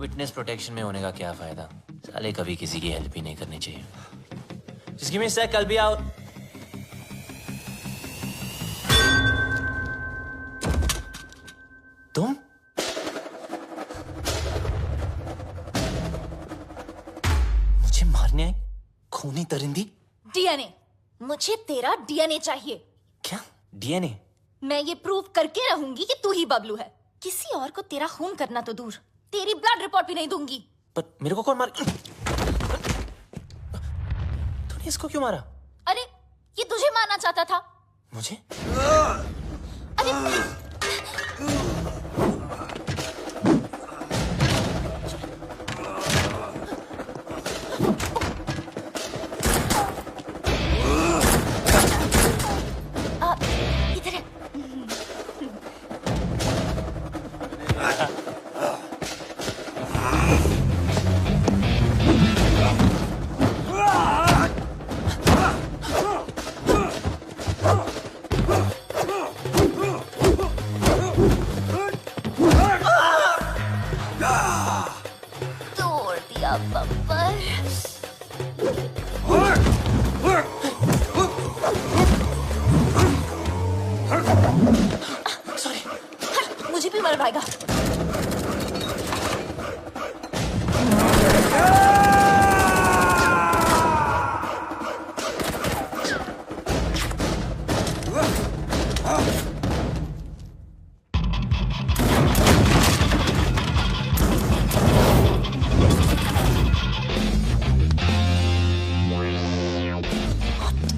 Witness protection में होने का क्या फायदा? साले कभी किसी की हेल्प ही नहीं करनी चाहिए। Just give me a sec, I'll be out. तुम? मुझे मारने आई? खूनी दरिंदी? डीएनए। मुझे तेरा डीएनए चाहिए। क्या? डीएनए? मैं ये प्रूव करके रहूंगी कि तू ही बबलू है। किसी और को तेरा खून करना तो दूर, तेरी ब्लड रिपोर्ट भी नहीं दूंगी। पर मेरे को कौन मार? तूने इसको क्यों मारा? अरे ये तुझे मारना चाहता था। मुझे? अरे इधर है। तोड़ दिया बब्बर। सॉरी। मुझे भी मर पाएगा।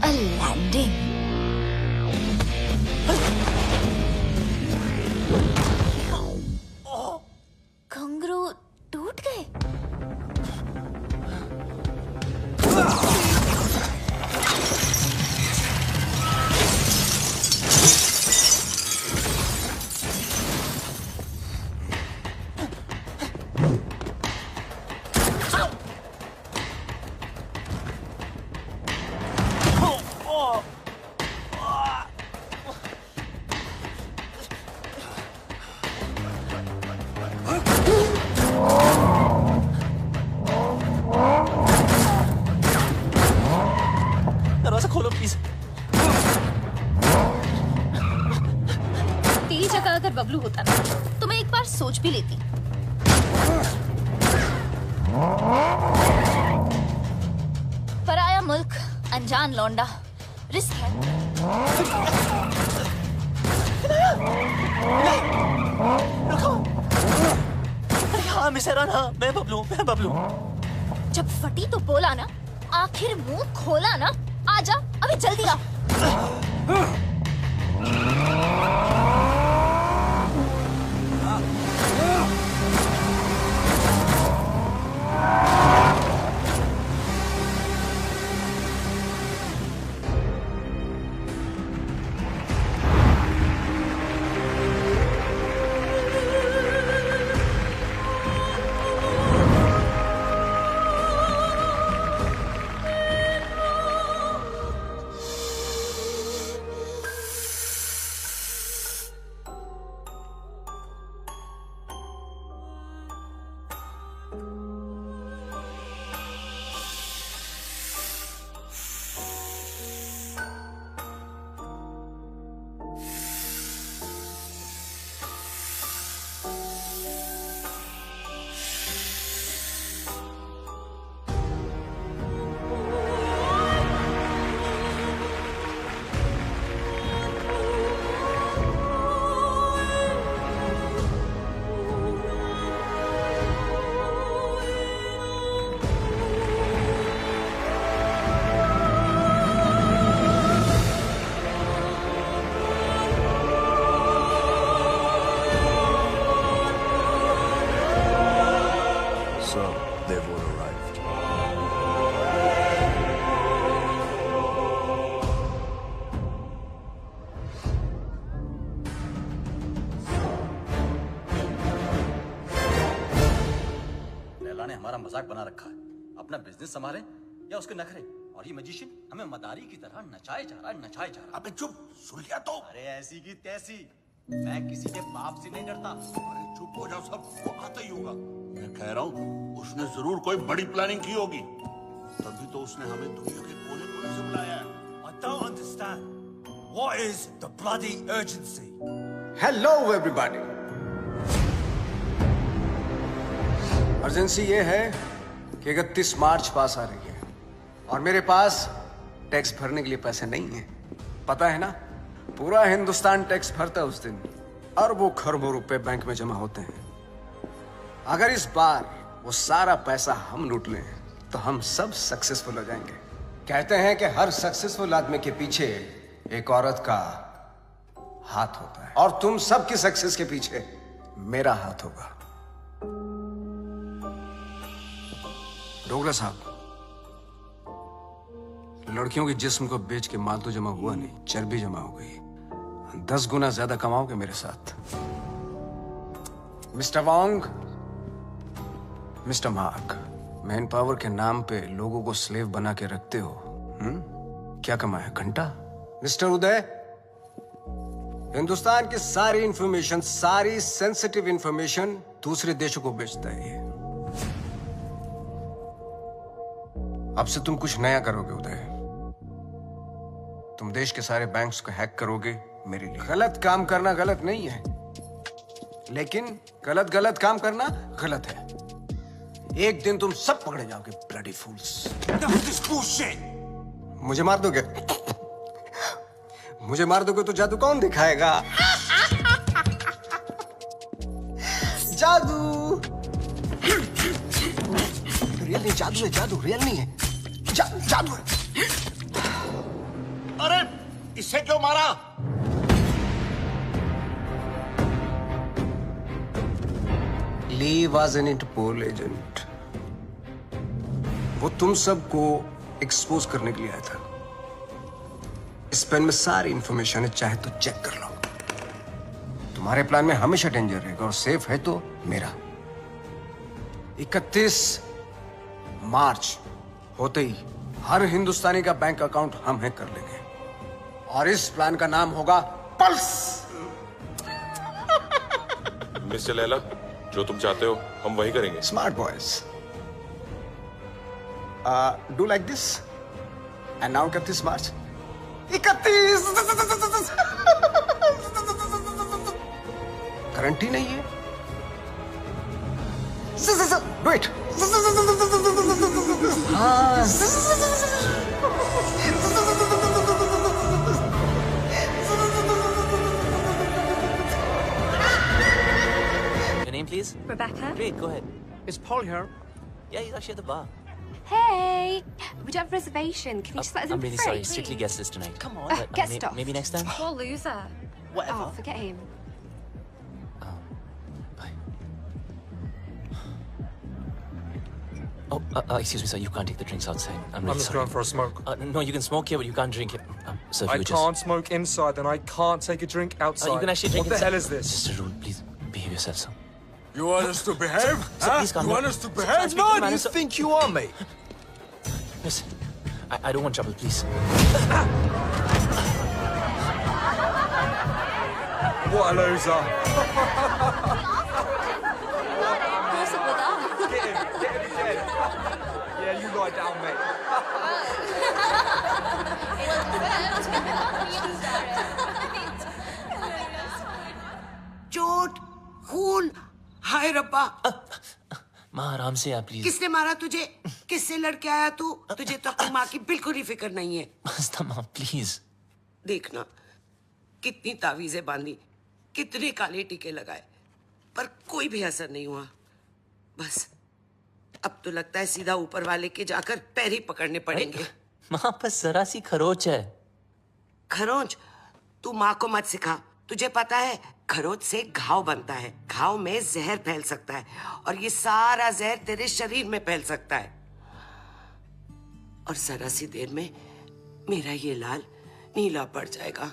A landing. कंगरू टूट गए। दरवाजा खोलो प्लीज। तेरी जगह अगर बबलू होता ना तो मैं एक बार सोच भी लेती। पराया मुल्क, अनजान लौंडा, रिस्क है। रुको। अरे हाँ मिसेरन, हाँ मैं बबलू। जब फटी तो बोला ना, आखिर मुंह खोला ना। आजा अभी जल्दी आ। ने हमारा मजाक बना रखा है। अपना बिजनेस संभाले या उसके नखरे। और ये मैजिशियन हमें मदारी की तरह नचाए जा रहा। अबे चुप, सुन लिया तो। अरे ऐसी की तैसी, मैं किसी के बाप से नहीं डरता। अरे चुप हो जाओ सब, वो आता ही होगा। मैं कह रहा हूँ उसने जरूर कोई बड़ी प्लानिंग की होगी, तभी तो उसने हमें दुनिया के कोने कोने से बुलाया है। I don't understand. What is the bloody urgency? Hello everybody. Urgency ये है कि 31 मार्च पास आ रही है और मेरे पास टैक्स भरने के लिए पैसे नहीं है। पता है ना, पूरा हिंदुस्तान टैक्स भरता है उस दिन, अरबों खरबों रुपए बैंक में जमा होते हैं। अगर इस बार वो सारा पैसा हम लूट लें तो हम सब सक्सेसफुल हो जाएंगे। कहते हैं कि हर सक्सेसफुल आदमी के पीछे एक औरत का हाथ होता है और तुम सबकी सक्सेस के पीछे मेरा हाथ होगा। डोगरा साहब, लड़कियों के जिस्म को बेच के माल तो जमा हुआ नहीं, चर्बी जमा हो गई। 10 गुना ज्यादा कमाओगे मेरे साथ। मिस्टर वांग, मिस्टर मार्क, मैन पावर के नाम पे लोगों को स्लेव बना के रखते हो। क्या कमाया? घंटा। मिस्टर उदय, हिंदुस्तान की सारी इंफॉर्मेशन, सारी सेंसिटिव इंफॉर्मेशन दूसरे देशों को बेचता है ये। अब से तुम कुछ नया करोगे उदय। तुम देश के सारे बैंक्स को हैक करोगे मेरे लिए। गलत काम करना गलत नहीं है, लेकिन गलत काम करना गलत है। एक दिन तुम सब पकड़े जाओगे, ब्लडी फूल्स। मुझे मार दोगे? मुझे मार दोगे तो जादू कौन दिखाएगा? जादू रियल नहीं, जादू है, जादू रियल नहीं है, जादू है। अरे इसे क्यों मारा? ली वॉज एन इंटरपोल एजेंट। वो तुम सबको एक्सपोज करने के लिए आया था। इस पेन में सारी इंफॉर्मेशन है, चाहे तो चेक कर लो। तुम्हारे प्लान में हमेशा डेंजर रहेगा और सेफ है तो मेरा। 31 मार्च होते ही हर हिंदुस्तानी का बैंक अकाउंट हम हैक कर लेंगे और इस प्लान का नाम होगा पल्स। मिस्टर लैला, जो तुम चाहते हो हम वही करेंगे। Smart boys, do like this and now 31 March. 31 guarantee नहीं है। Do it. Your name, please? Rebecca. Great, go ahead. Is Paul here? Yeah, he's actually at the bar. Hey, would you have a reservation? Can you just let us in I'm for really free, sorry. please? Strictly guest list tonight. Come on. But, get stuffed. maybe next time. Poor loser. Whatever. Oh, forget him. Bye. Oh, excuse me, sir. You can't take the drinks outside. I'm really I'm just sorry. going for a smoke. No, you can smoke here, but you can't drink it. Sir, if I you would can't smoke inside, and I can't take a drink outside. You can actually drink What the inside. hell is this? It's just a rule. Please behave yourself, sir. You want us to behave? Sir, please calm You down. want us to Sir, behave? I'm speaking No, to you manager. think you are, mate? Listen, I don't want trouble, please. What a loser. What's up with that? Get him dead. Yeah, you lie down, mate. चोट, खून, हाय रब्बा। माँ आराम से आप please. किसने मारा तुझे? किससे लड़के आया तू? तुझे तो अपनी माँ की बिल्कुल ही फिक्र नहीं है। मस्ता माँ प्लीज। देखना, कितनी तावीजें बांधी, कितने काले टीके लगाए, पर कोई भी असर नहीं हुआ। बस अब तो लगता है सीधा ऊपर वाले के जाकर पैर ही पकड़ने पड़ेंगे। माँ बस जरा सी खरोच है। खरोंच? तू माँ को मत सिखा। तुझे पता है खरोच से घाव बनता है, घाव में जहर फैल सकता है और ये सारा जहर तेरे शरीर में फैल सकता है और जरा सी देर में मेरा ये लाल नीला पड़ जाएगा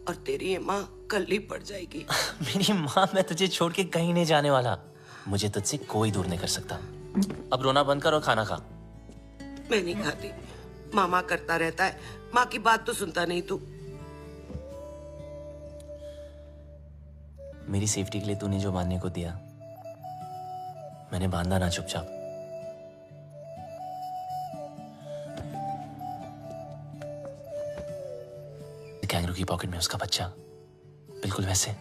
और तेरी ये माँ कल्ली पड़ जाएगी। मेरी माँ, मैं तुझे छोड़ के कहीं नहीं जाने वाला। मुझे तुझसे कोई दूर नहीं कर सकता। अब रोना बंद कर और खाना खा। मैं नहीं खाती। मामा करता रहता है, माँ की बात तो सुनता नहीं तू। मेरी सेफ्टी के लिए तूने जो मानने को दिया मैंने बांधा ना चुपचाप। कैंगरू की पॉकेट में उसका बच्चा, बिल्कुल वैसे।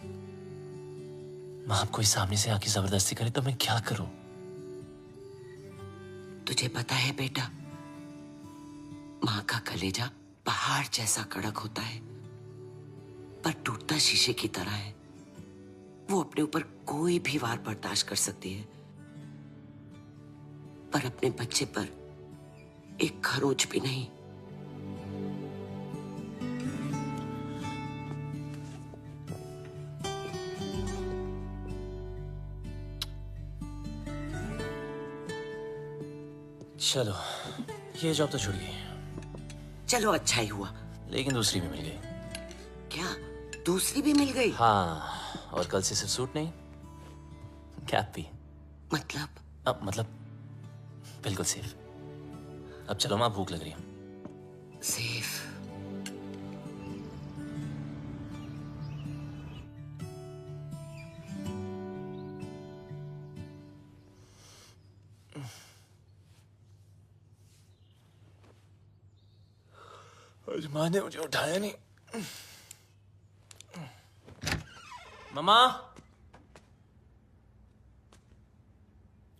माँ आप कोई सामने से आके जबरदस्ती करे तो मैं क्या करूं? तुझे पता है बेटा, माँ का कलेजा पहाड़ जैसा कड़क होता है, पर टूटता शीशे की तरह है। वो अपने ऊपर कोई भी वार बर्दाश्त कर सकती है, पर अपने बच्चे पर एक खरोंच भी नहीं। चलो, ये जॉब तो छूट गई। चलो अच्छा ही हुआ। लेकिन दूसरी भी मिल गई। क्या दूसरी भी मिल गई? हाँ, और कल से सिर्फ सूट नहीं, कैप भी। मतलब? मतलब बिल्कुल सेफ। अब चलो माँ, भूख लग रही है। सेफ? आज माँ ने मुझे उठाया नहीं। Mamma,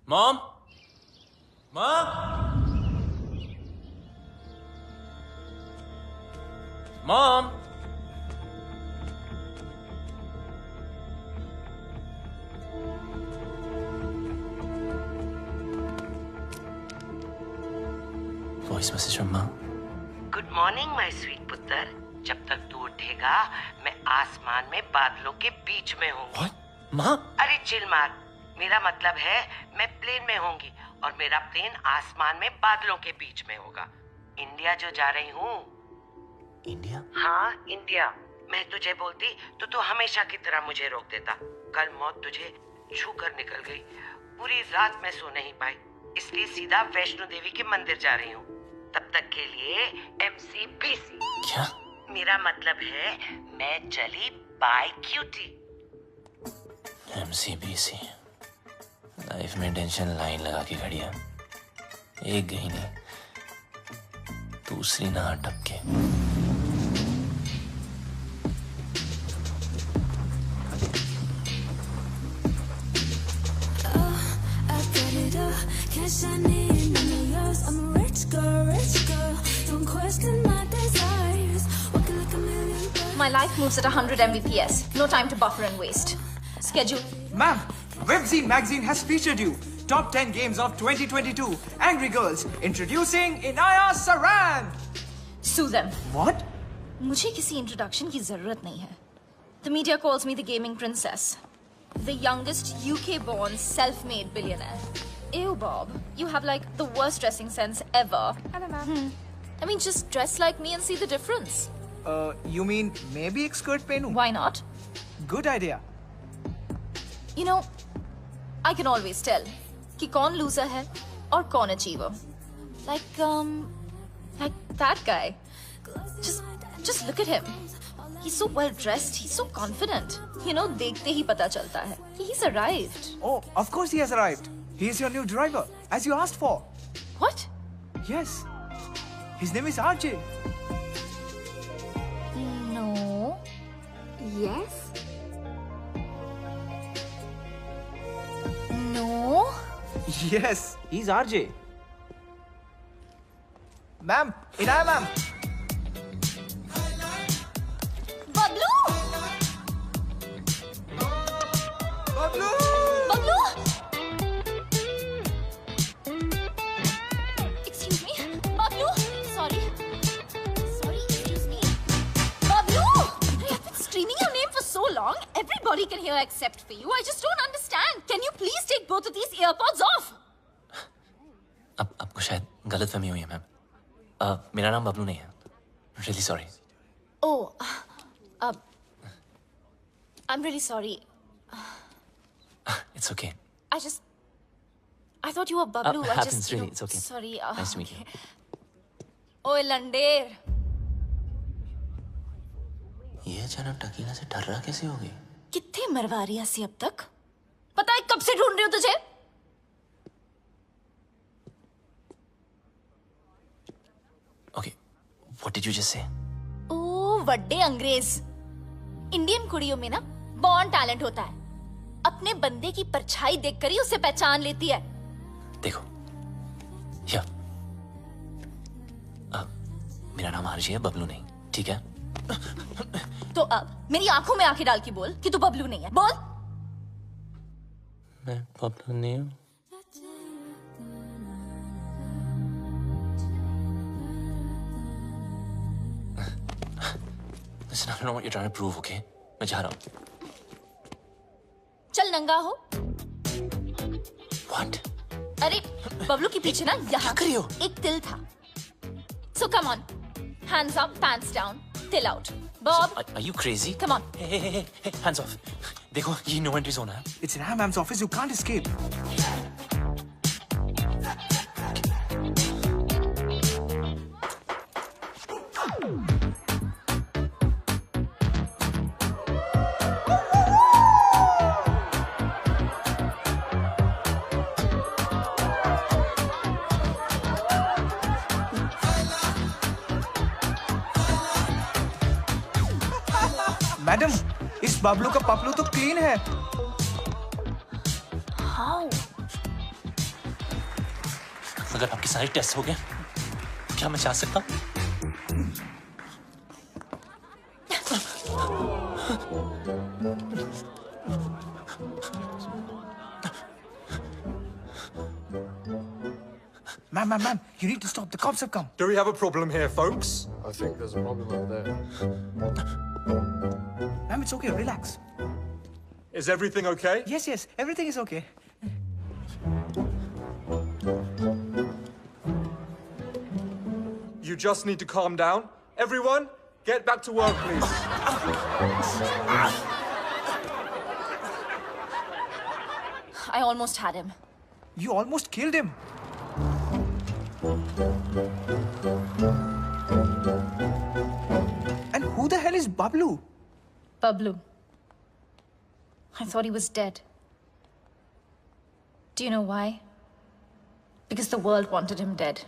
mom, mom, mom. Voice message mamma. Good morning my sweet पुत्र। जब तक तू उठेगा मैं आसमान में बादलों के बीच में हूँ। माँ? अरे चिल मार, मेरा मतलब है मैं प्लेन में होंगी और मेरा प्लेन आसमान में बादलों के बीच में होगा। इंडिया जो जा रही हूँ। इंडिया? हाँ इंडिया। मैं तुझे बोलती तो तू हमेशा की तरह मुझे रोक देता। कल मौत तुझे छू कर निकल गई। पूरी रात मैं सो नहीं पाई, इसलिए सीधा वैष्णो देवी के मंदिर जा रही हूँ। तब तक के लिए MCBC। क्या? मेरा मतलब है मैं चली बाय क्यूटी। MCBC। लाइफ में टेंशन लाइन लगा के खड़ी है। एक गई नहीं, दूसरी ना अटके। My life moves at 100 Mbps. No time to buffer and waste. Schedule. Ma'am, Webzine magazine has featured you. Top 10 games of 2022. Angry Girls. Introducing Inaya Saran. Sue them. What? मुझे किसी introduction की जरूरत नहीं है. The media calls me the gaming princess. The youngest UK-born self-made billionaire. Ew, Bob. You have like the worst dressing sense ever. Hello, ma'am. I mean, just dress like me and see the difference. You mean maybe एक skirt पहनूं? Why not? Good idea. You know, I can always tell कि कौन loser है और कौन achiever. Like that guy. Just look at him. He's so well dressed. He's so confident. You know, देखते ही पता चलता है. He's arrived. Oh, of course he has arrived. He is your new driver, as you asked for. What? Yes. His name is RJ. No. Yes? No. Yes, he's RJ. Ma'am, Inaya ma'am. Bablu! Bablu! Bablu! Excuse me. Bablu! Sorry. Excuse me. Bablu! I've been screaming your name for so long. Everybody can hear except for you. I just don't understand. Can you please take both of these earpods off? अब आपको शायद गलतफहमी हुई है ma'am. मेरा नाम बबलू नहीं है। Really sorry. Oh, I'm really sorry. It's okay. I thought you were Bablu. Happens really. It's okay. Sorry. Nice to meet you. ओए लंडेर, ये अचानक टकीला से डर रहा कैसे हो गई? कितने मरवा रही सी अब तक? पता है कब से ढूंढ रही हूँ तुझे? What did you just say? ओ वड्डे अंग्रेज। इंडियन कुड़ियों में ना बॉर्न टैलेंट होता है, अपने बंदे की परछाई देखकर ही उसे पहचान लेती है। देखो, या मेरा नाम आरजी है, बबलू नहीं, ठीक है? तो अब मेरी आंखों में आंखें डाल के बोल कि तू बबलू नहीं है। बोल। मैं बबलू नहीं हूँ। Listen, I don't know what you're trying to prove, okay? मैं जा रहा हूँ। चल नंगा हो। What? अरे बबलू के पीछे ना यहाँ एक तिल था। So come on, hands up, pants down, till out. Bob, Are you crazy? come on. Hey, hands off. देखो, ये no entry zone है। It's in Hammam's office. You can't escape. Madam, इस बबलू का पपलू तो क्लीन है। How? अगर आपके सारे टेस्ट हो गए, क्या मैं जा सकता हूँ? Ma'am, you need to stop. The cops have come. Do we have a problem here, folks? I think there's a problem over there. Ma'am, it's okay. Relax. Is everything okay? Yes. Everything is okay. You just need to calm down. Everyone, get back to work, please. I almost had him. You almost killed him. And who the hell is Bablu? Bablu. I thought he was dead. Do you know why? Because the world wanted him dead.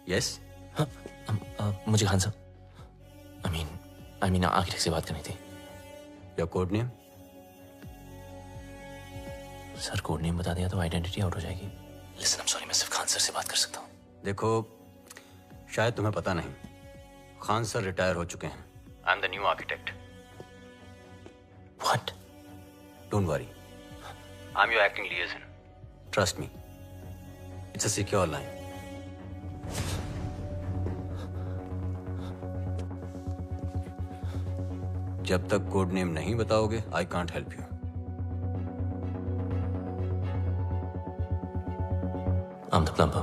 Yes? मुझे खान साहब, I mean, I mean architect से बात करनी थी। या code name? Sir code name बता दिया तो आइडेंटिटी आउट हो जाएगी। लिसन, आई एम सॉरी, मैं सिर्फ खान सर से बात कर सकता हूँ। देखो, शायद तुम्हें पता नहीं, खान सर रिटायर हो चुके हैं। I am the new architect. What? Don't worry, I am your acting लिएजन। Trust me, it's a secure line. जब तक कोड नेम नहीं बताओगे, I can't help you. I'm the plumber.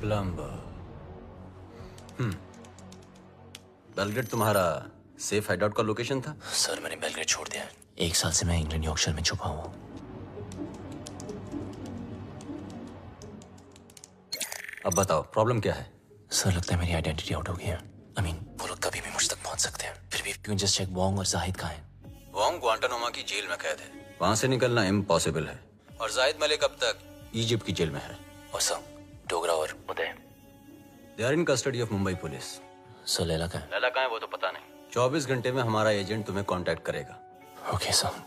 Plumber. Belgrade तुम्हारा safe hideout का location था? Sir मैंने Belgrade छोड़ दिया है। 1 साल से मैं इंग्लैंड यॉर्कशायर में छुपा हुआ हूँ। अब बताओ प्रॉब्लम क्या है? सर लगता है मेरी आइडेंटिटी आउट हो गई है। आई मीन वो लोग कभी भी मुझ तक पहुंच सकते हैं। फिर भी you can just check Wong और जाहिद कहाँ हैं। वोंग ग्वांटानामो की जेल में कैद है, वहां से निकलना इम्पॉसिबल है। और जाहिद मलिक अब तक इजिप्ट की जेल में है। और सर डोगरा और Uday, they are in custody of Mumbai police. Sir Laila कहाँ है? लैला कहाँ है वो तो पता नहीं। 24 घंटे में हमारा एजेंट तुम्हें कांटेक्ट करेगा। Okay sir.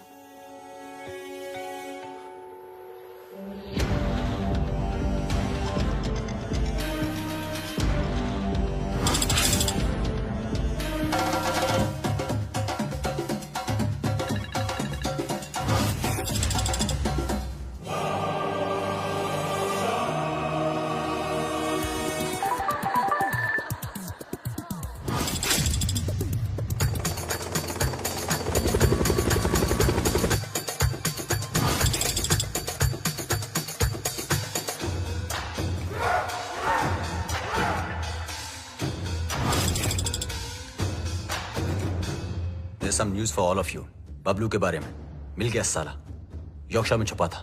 Some news for all of you. Bablu के बारे में। मिल गया साला, यॉर्कशायर में छुपा था।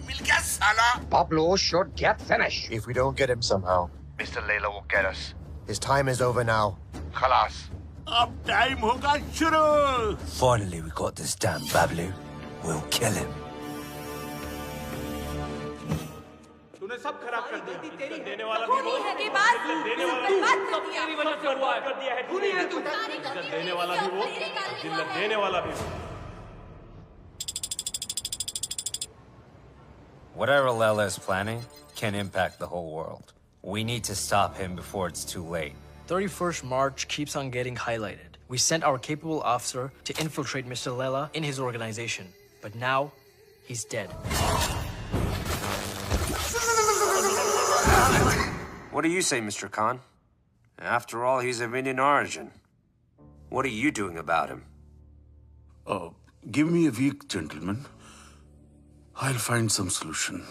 मिल गया साला। Pablo should get finished. If we don't get him somehow, Mr. Layla will get us. His time is over now. Khalas. अब टाइम होगा शुरू। Finally, we got this damn Bablu. We'll kill him. तूने सब खराब कर दिया। देने वाला भी वो है के बाद देने वाला भी बात कर दिया। तेरी वजह से हुआ कर दिया है। तूने है तू देने वाला भी वो, जिल्लत देने वाला भी वो। Whatever Layla is planning can impact the whole world. We need to stop him before it's too late. 31st March keeps on getting highlighted. We sent our capable officer to infiltrate Mr. Layla in his organization. But now, he's dead. What do you say, Mr. Khan? After all, he's of Indian origin. What are you doing about him? Give me a week, gentlemen. I'll find some solution.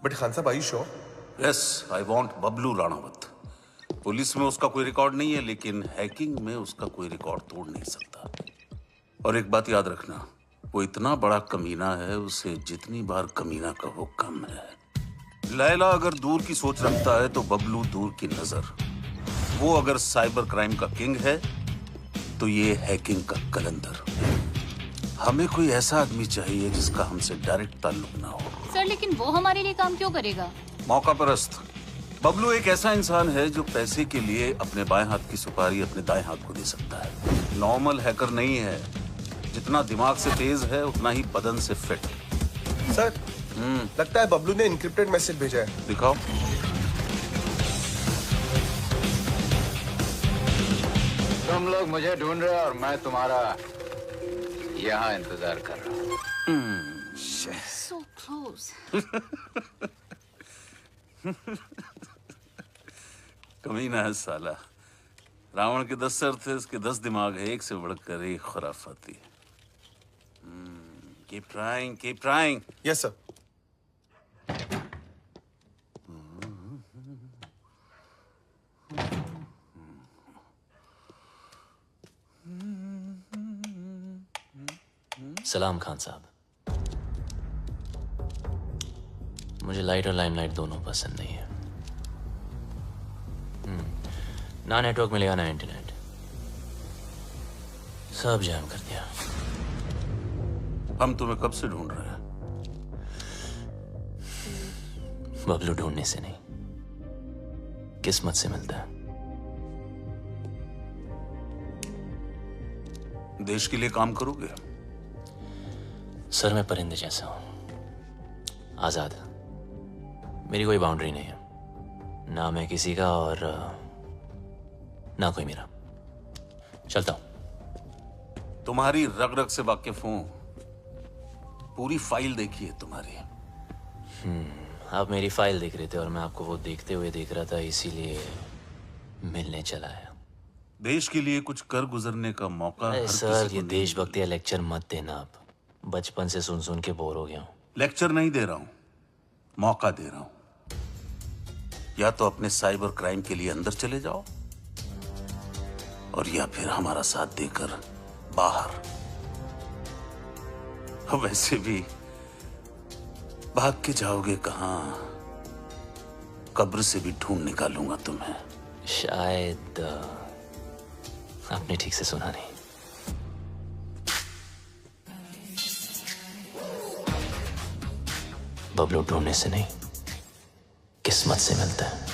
But Khan Sahib, are you sure? Yes, I want Bablu Ranawat. Police में उसका कोई record नहीं है, लेकिन hacking में उसका कोई record तोड़ नहीं सकता। और एक बात याद रखना, वो इतना बड़ा कमीना है, उसे जितनी बार कमीना कहो कम है। लैला अगर दूर की सोच रखता है तो बबलू दूर की नजर। वो अगर साइबर क्राइम का किंग है तो ये हैकिंग का कलंदर। हमें कोई ऐसा आदमी चाहिए जिसका हमसे डायरेक्ट ताल्लुक ना हो। सर लेकिन वो हमारे लिए काम क्यों करेगा? मौका परस्त। बबलू एक ऐसा इंसान है जो पैसे के लिए अपने बाएं हाथ की सुपारी अपने दाएं हाथ को दे सकता है। नॉर्मल हैकर नहीं है, जितना दिमाग से तेज है उतना ही बदन से फिट। सर, लगता है बबलू ने इनक्रिप्टेड मैसेज भेजा है। दिखाओ। तुम लोग मुझे ढूंढ रहे हो और मैं तुम्हारा यहाँ इंतजार कर रहा हूँ। So close. कमीना है साला। रावण के 10 सर थे, उसके 10 दिमाग है, एक से बढ़कर एक खुराफाती। Keep trying, keep trying. Yes, sir. सलाम खान साहब। मुझे लाइट और लाइमलाइट दोनों पसंद नहीं है। ना नेटवर्क मिलेगा ना इंटरनेट, सब जैम कर दिया। हम तुम्हें कब से ढूंढ रहे हैं? बबलू ढूंढने से नहीं, किस्मत से मिलता है। देश के लिए काम करोगे? सर मैं परिंदे जैसा हूं, आजाद। मेरी कोई बाउंड्री नहीं है, ना मैं किसी का और ना कोई मेरा। चलता हूं। तुम्हारी रग रग से वाकिफ हूं, पूरी फाइल देखी है तुम्हारी। आप मेरी फाइल देख रहे थे और मैं आपको वो देखते हुए देख रहा था, इसीलिए मिलने चला आया। देश के लिए कुछ कर गुजरने का मौका हर सर किसी ये को नहीं देशभक्ति या लेक्चर मत देना आप, बचपन से सुन सुन के बोर हो गया हूँ। लेक्चर नहीं दे रहा हूं, मौका दे रहा हूं। या तो अपने साइबर क्राइम के लिए अंदर चले जाओ और या फिर हमारा साथ देकर बाहर। वैसे भी भाग के जाओगे कहां? कब्र से भी ढूंढ निकालूंगा तुम्हें। शायद आपने ठीक से सुना नहीं। बबलू ढूंढने से नहीं, किस्मत से मिलता है।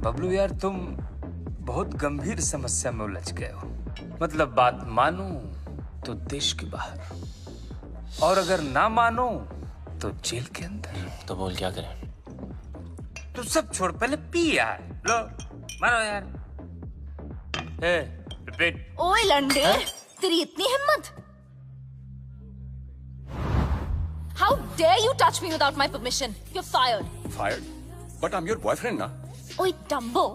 बबलू यार, तुम बहुत गंभीर समस्या में उलझ गए हो। मतलब बात मानो तो देश के बाहर, और अगर ना मानो तो जेल के अंदर। तो बोल क्या करें? तू सब छोड़, पहले पी यार। लो मारो यार। रिपीट। ओए लंडे, तेरी इतनी हिम्मत? How dare you touch me without my permission? You're fired. Fired? But I'm your boyfriend ना? ओए डम्बो,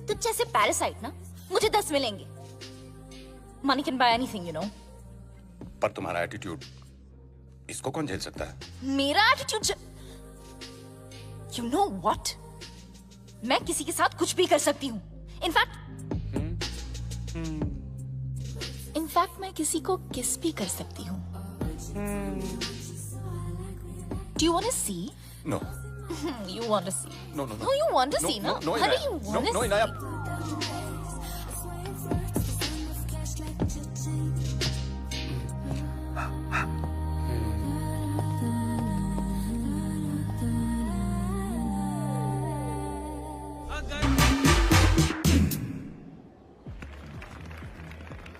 तुझ जैसे पैरासाइट ना मुझे 10 मिलेंगे। Money can buy anything, you know. पर तुम्हारा एटीट्यूड, इसको कौन झेल सकता है? मेरा एटीट्यूड You know what? मैं किसी के साथ कुछ भी कर सकती हूँ। इनफैक्ट मैं किसी को किस भी कर सकती हूँ। Do you want to see? No. You want to see? No. No, you want to see, no? No, Honey, you want to see? Inaya.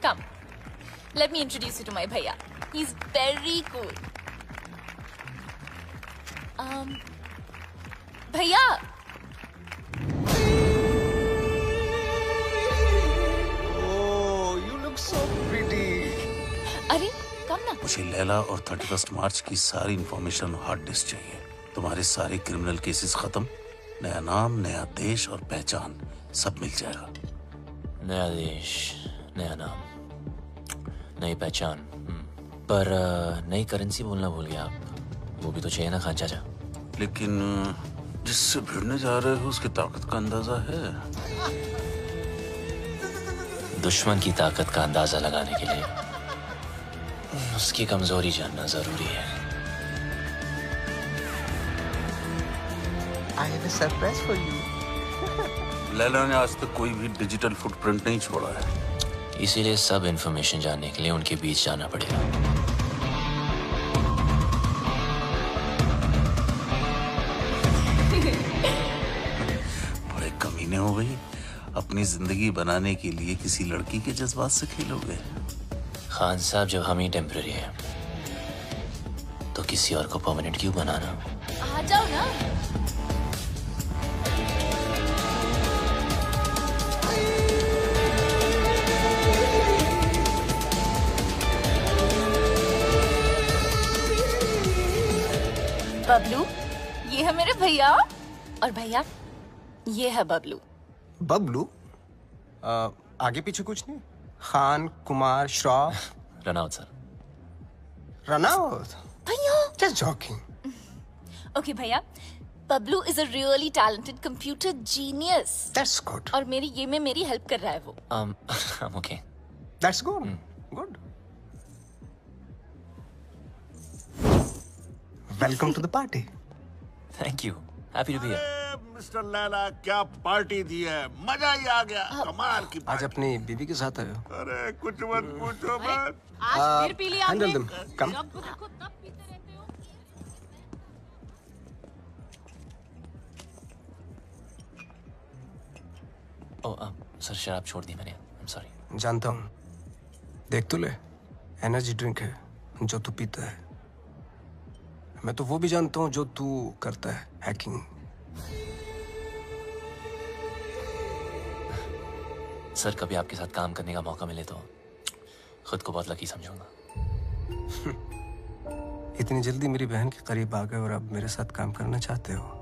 Come, let me introduce you to my bhaiya. He's very cool. Bhaiya. Oh, you look so pretty. अरे कम ना। मुझे लैला और 31 मार्च की सारी information hard disk चाहिए। तुम्हारे सारे criminal cases खत्म, नया नाम, नया देश और पहचान सब मिल जाएगा। नया देश, नया नाम, नई पहचान, पर नई करेंसी बोलना भूल गया आप। वो भी तो चाहिए ना खान चाचा। लेकिन जिससे भिड़ने जा रहे हो उसकी ताकत का अंदाजा है? दुश्मन की ताकत का अंदाजा लगाने के लिए उसकी कमजोरी जानना जरूरी है। I have a surprise for you. Laila ने आज तक कोई भी डिजिटल फुटप्रिंट नहीं छोड़ा है, इसीलिए सब इंफॉर्मेशन जानने के लिए उनके बीच जाना पड़ेगा। बड़े कमीने हो भाई, अपनी जिंदगी बनाने के लिए किसी लड़की के जज्बात से खेलोगे? खान साहब, जब हम ही टेम्पररी है तो किसी और को परमानेंट क्यों बनाना? आ जाओ ना। बबलू, ये है मेरे भैया, और भैया ये है बबलू। बबलू? आगे पीछे कुछ नहीं? Khan, Kumar, Shroff? Run out sir. Run out? भैया Just joking. Okay भैया, Bablu is a really talented computer genius. That's good. और मेरी ये में मेरी हेल्प कर रहा है वो। I'm okay. That's good. Good. Welcome to the party. Thank you. Happy to be here. Mister Laila, क्या पार्टी दी है, मजा ही आ गया। कमाल की आज अपनी बीवी के साथ आए हो? अरे कुछ मत पूछो मत। आज फिर पी लिया आपने। Handle them. Come. जब देखो तब पीते रहते हो। सर शराब छोड़ दी मैंने। I'm sorry। जानता हूँ। देख तो ले, एनर्जी ड्रिंक है जो तू पीता है। मैं तो वो भी जानता हूँ जो तू करता है, हैकिंग। सर कभी आपके साथ काम करने का मौका मिले तो खुद को बहुत लकी समझूंगा। इतनी जल्दी मेरी बहन के करीब आ गए और अब मेरे साथ काम करना चाहते हो?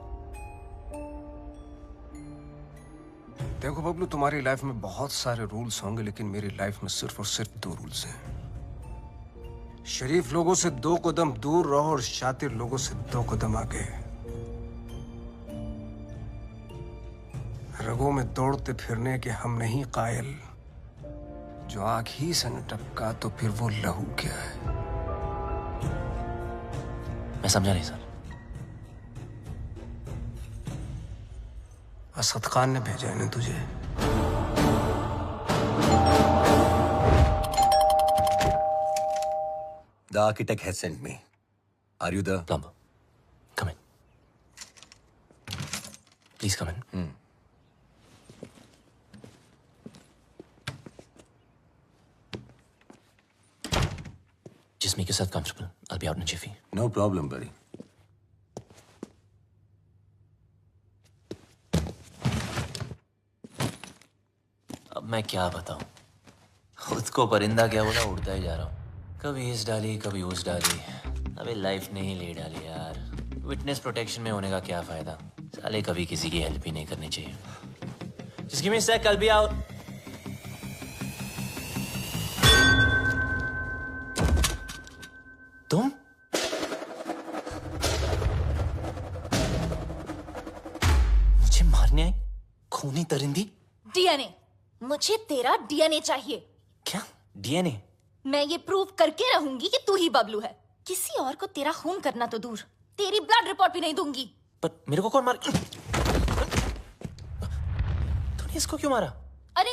देखो बबलू, तुम्हारी लाइफ में बहुत सारे रूल्स होंगे, लेकिन मेरी लाइफ में सिर्फ और सिर्फ 2 रूल्स हैं। शरीफ लोगों से 2 कदम दूर रहो और शातिर लोगों से 2 कदम आगे। रगों में दौड़ते फिरने के हम नहीं कायल। जो आंख ही से न टपका तो फिर वो लहू क्या है? मैं समझा नहीं सर। असद खान ने भेजा है ना तुझे? The architect has sent me. Are you the plumber? Come in. Please come in. Just make yourself comfortable. I'll be out in a jiffy. No problem, buddy. अब मैं क्या बताऊं? खुद को परिंदा क्या बोला, उड़ता ही जा रहा हूं। कभी इस डाली कभी उस डाली। अबे लाइफ ने ही ले डाली यार। विटनेस प्रोटेक्शन में होने का क्या फायदा? साले कभी किसी की हेल्प ही नहीं करनी चाहिए। Just give me a sec, I'll be out. तुम? मुझे मारने आई? खूनी परिंदी? डीएनए। मुझे तेरा डीएनए चाहिए। क्या? डीएनए? मैं ये प्रूव करके रहूंगी कि तू ही बबलू है। किसी और को तेरा खून करना तो दूर, तेरी ब्लड रिपोर्ट भी नहीं दूंगी। पर मेरे को कौन मार? तूने इसको क्यों मारा? अरे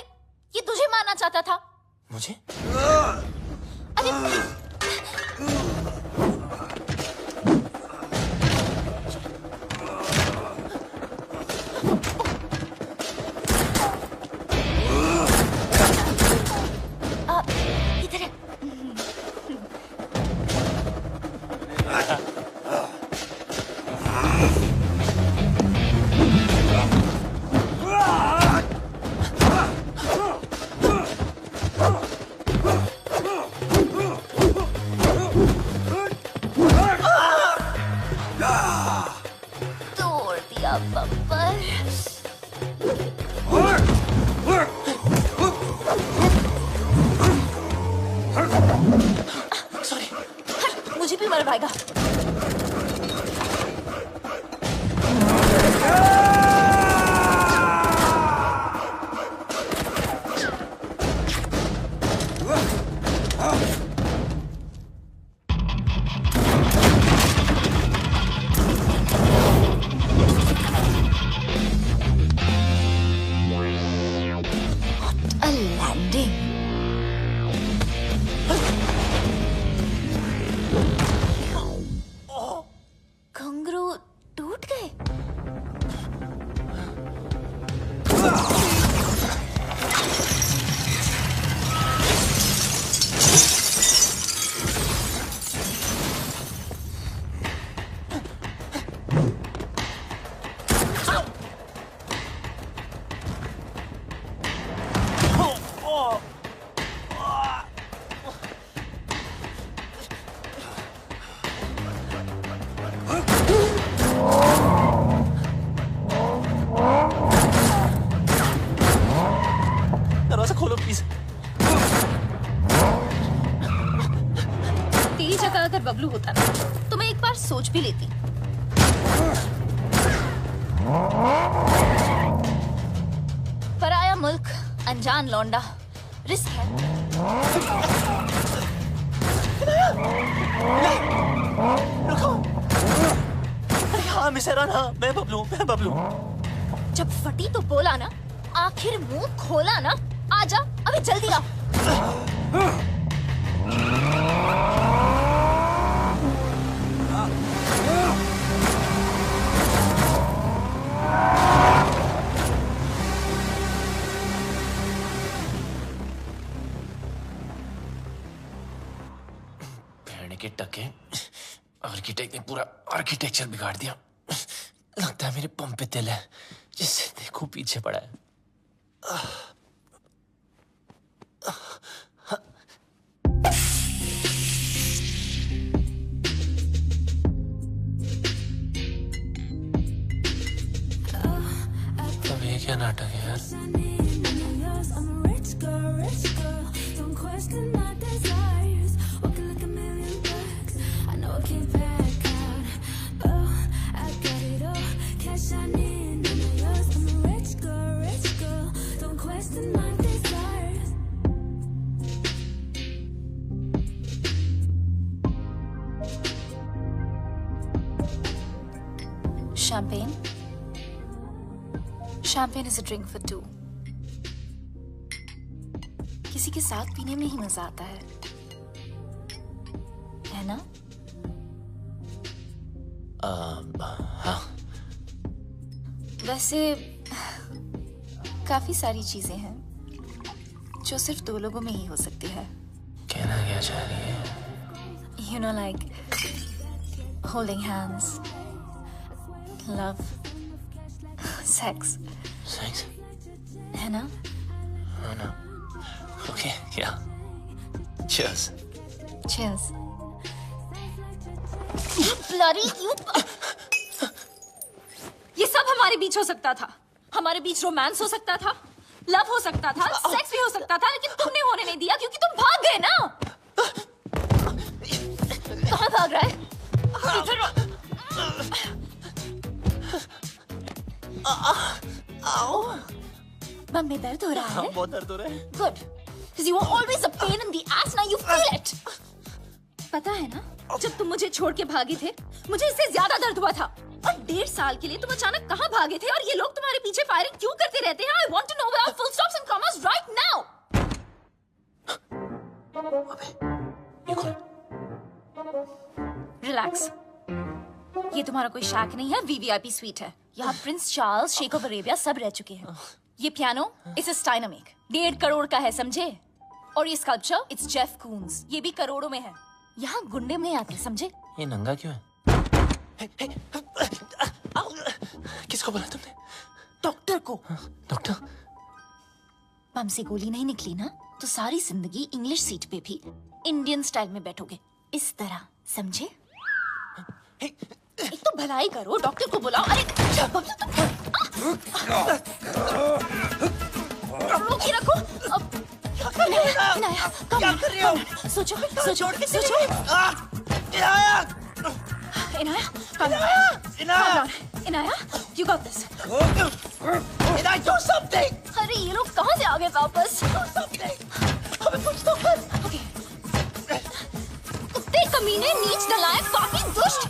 ये तुझे मारना चाहता था। मुझे? अरे इधर है। तोड़ दिया बब्बर। सॉरी। मुझे भी मर पाएगा। A landing. कंगरू टूट गए। दरवाजा खोलो प्लीज। तेरी जगह अगर बबलू होता ना तो मैं एक बार सोच भी लेती। पराया मुल्क, अनजान लौंडा, रिस्क है। रुको। अरे हाँ मिसेरान, हाँ मैं बबलू। जब फटी तो बोला ना, आखिर मुंह खोला ना। आजा अभी जल्दी आ। रहने के टके आर्किटेक्ट ने पूरा आर्किटेक्चर बिगाड़ दिया। लगता है मेरे पंप पे तिल है, जिससे देखो पीछे पड़ा है। अब ये क्या नाटक है यार? Champagne? Champagne is a drink for two. किसी के साथ पीने में ही मजा आता है ना? हाँ। वैसे काफी सारी चीजें हैं जो सिर्फ दो लोगों में ही हो सकती है। कहना क्या चाह रही है? You know, like holding hands, love, sex. Sex? है ना? Oh no. Okay, yeah. Cheers. Cheers. You bloody you. ये सब हमारे बीच हो सकता था। हमारे बीच रोमांस हो सकता था, लव हो सकता था, सेक्स भी हो सकता था, लेकिन तुमने होने नहीं दिया क्योंकि तुम भाग गए ना। कहाँ भाग रहा है? इधर। आओ। बम में दर्द हो रहा है? बहुत दर्द हो रहा है। Good. Because you were always a pain in the ass. Now you feel it. पता है ना? जब तुम मुझे छोड़ के भागे थे, मुझे इससे ज्यादा दर्द हुआ था। और 1.5 साल के लिए तुम अचानक कहाँ भागे थे और ये लोग तुम्हारे पीछे फायरिंग क्यों करते रहते हैं? I want to know where are full stops and commas right now. Relax. ये तुम्हारा कोई शैक नहीं है, VVIP स्वीट है। यहाँ Prince Charles, sheikh of Arabia सब रह चुके हैं। ये पियानो इसे स्टाइनर मेक 1.5 करोड़ का है, समझे? और ये स्कल्पचर इट्स जेफ कून्स, ये भी करोड़ों में है। यहाँ गुंडे में आते, समझे? ये नंगा क्यों है? किसको बोला तुमने? डॉक्टर को। डॉक्टर? बम से गोली नहीं निकली ना, तो सारी जिंदगी इंग्लिश सीट पे भी इंडियन स्टाइल में बैठोगे, इस तरह, समझे? एक तो भलाई करो, डॉक्टर को बुलाओ। अरे रोक के रखो। इनाया, क्या कर रही हो? सोचो, सोचो, सोचो। Inaya, Inaya, you got this. Inaya, do something. अरे ये लोग कहाँ से आ गए वापस? Do something. हमें कुछ तो कर। Okay. कुत्ते कमीने, नीच नलायक, पापी, दुष्ट।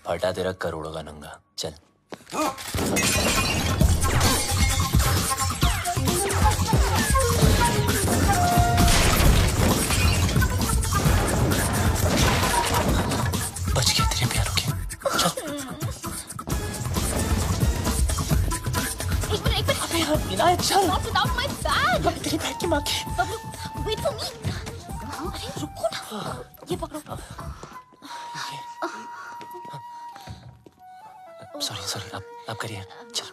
फटा तेरा करोड़ों का नंगा, चल। बच गया तेरे प्यारों के, चल। एक मिनट। अबे यार, इनायत चल। Not without my bag. अबे तेरी बैग की माँ की। Bablu, wait for me. अरे रुको ना, ये पकड़ो। सॉरी, आप करिए, चल।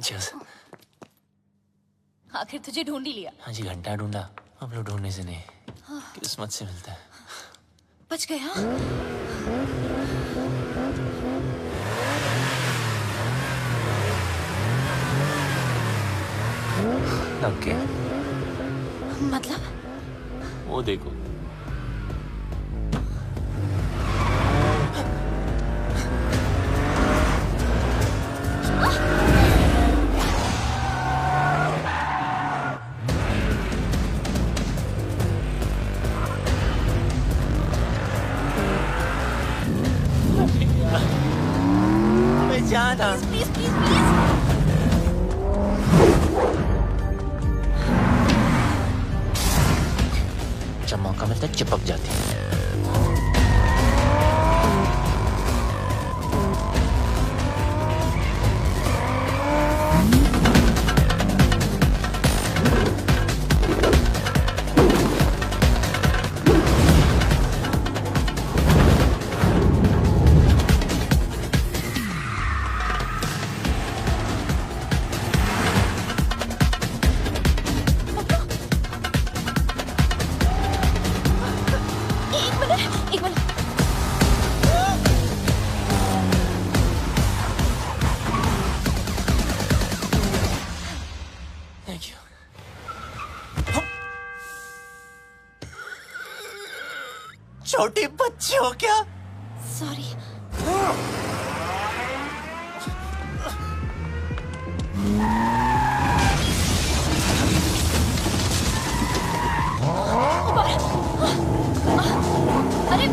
Cheers. आखिर तुझे ढूंढ ही लिया। हाँ जी, घंटा ढूंढा, हम लोग ढूंढने से नहीं, किस्मत से मिलता है। बच गया। लग गया। मतलब? वो देखो। Please, please, please. जब मौका मिलता है चिपक जाती है। एक मिनट। Thank you. छोटी बच्ची हो क्या? सॉरी। अरे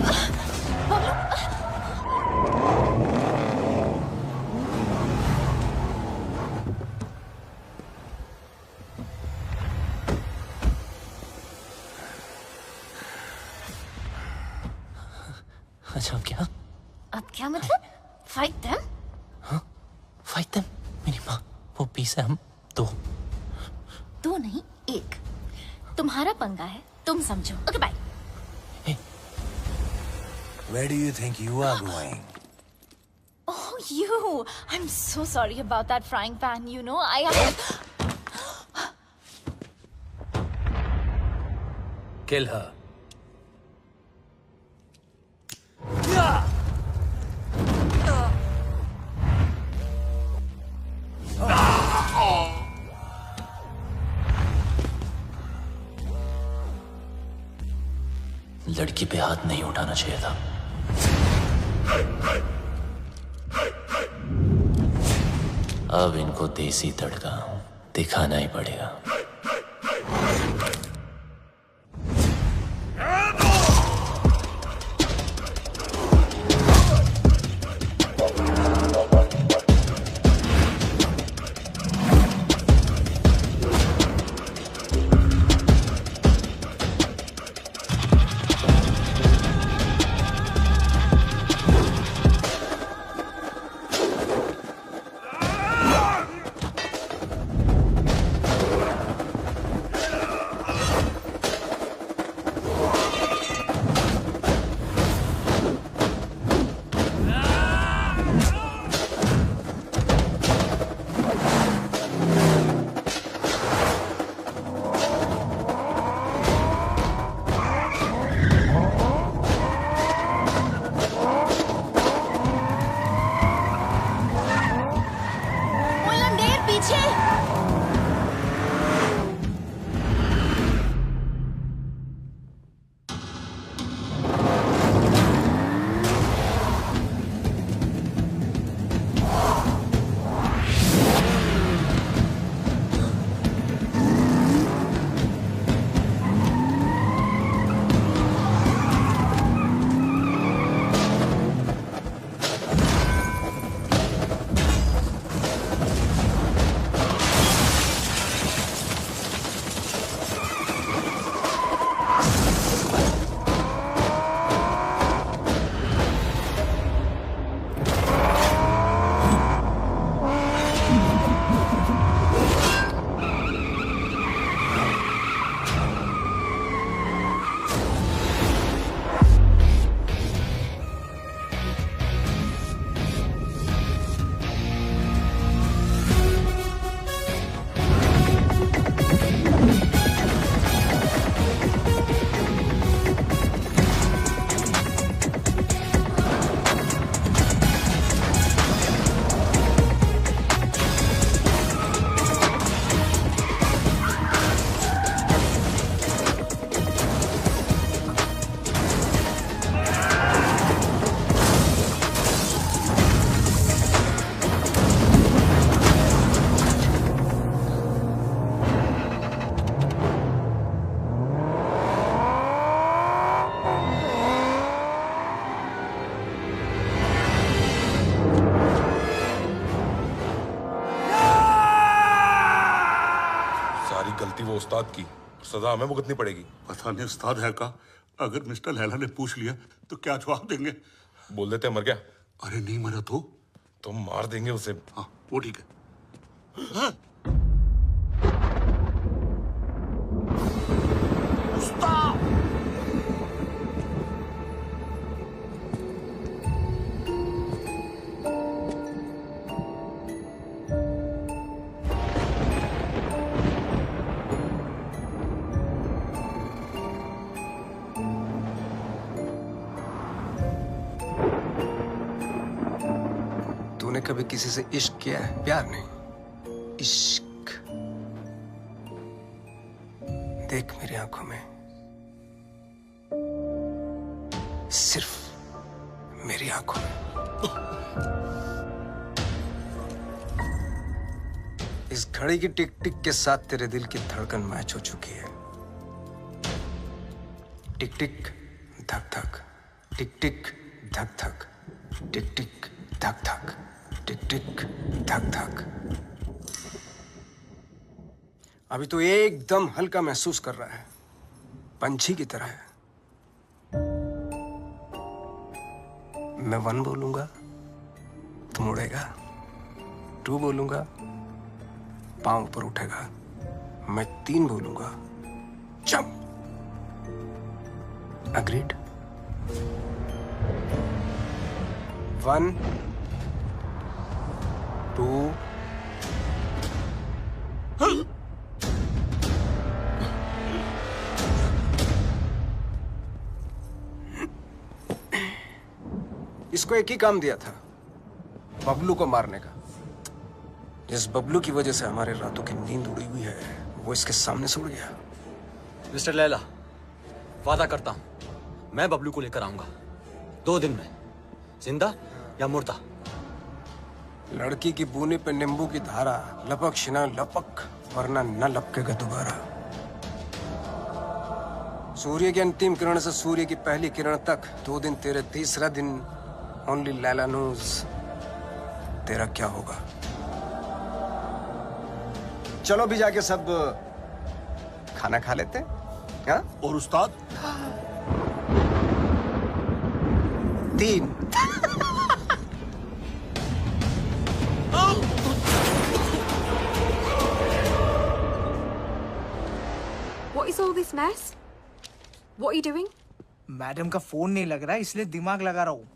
अच्छा क्या? अब क्या मतलब? Fight them? हाँ? Fight them? मेरी माँ वो 20 है, हम दो। दो नहीं, एक। तुम्हारा पंगा है, तुम समझो। Okay bye. Where do you think you are going? Oh, you. I'm so sorry about that frying pan. You know, I have... Kill her. लड़की पे हाथ नहीं उठाना चाहिए था। अब इनको देसी तड़का दिखाना ही पड़ेगा। गलती वो उस्ताद की सजा हमें भुगतनी पड़ेगी। पता नहीं उस्ताद है का, अगर मिस्टर लैला ने पूछ लिया तो क्या जवाब देंगे? बोल देते मर गया। अरे नहीं मरा तो मार देंगे उसे। हाँ वो ठीक है। हाँ? तूने कभी किसी से इश्क किया है? प्यार नहीं, इश्क। देख मेरी आंखों में, सिर्फ मेरी आंखों में। इस घड़ी की टिक टिक के साथ तेरे दिल की धड़कन मैच हो चुकी है। टिक टिक धक धक, टिक टिक धक धक, टिक टिक धक धक, टिक टिक धक धक। अभी तो एकदम हल्का महसूस कर रहा है, पंछी की तरह है। मैं 1 बोलूंगा तुम उड़ेगा, 2 बोलूंगा पांव ऊपर उठेगा, मैं 3 बोलूंगा जंप। अग्रीड? 1 2 इसको एक ही काम दिया था, बबलू को मारने का। जिस बबलू की वजह से हमारे रातों की नींद उड़ी हुई है, वो इसके सामने से उड़ गया। मिस्टर लैला, वादा करता हूं मैं बबलू को लेकर आऊंगा 2 दिन में, जिंदा या मुर्दा। लड़की की बूनी पे नींबू की धारा, लपक शिना लपक, वरना न लपकेगा दोबारा। सूर्य की अंतिम किरण से सूर्य की पहली किरण तक 2 दिन तेरे, तीसरा दिन ओनली लैला नोज तेरा क्या होगा। चलो भी जाके सब खाना खा लेते हैं, हाँ? और उस्ताद? 3 What is all this mess? What are you doing? Madam का फोन नहीं लग रहा है, इसलिए दिमाग लगा रहा हूँ।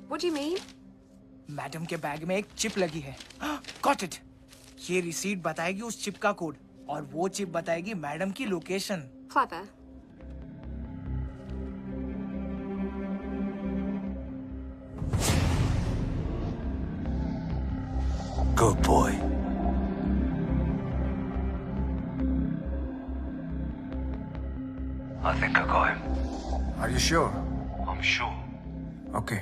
What do you mean? Madam के बैग में एक चिप लगी है। Got it. ये रिसीट बताएगी उस चिप का कोड, और वो चिप बताएगी मैडम की location. Clever. Good boy. I think I got him. Are you sure? I'm sure. Okay.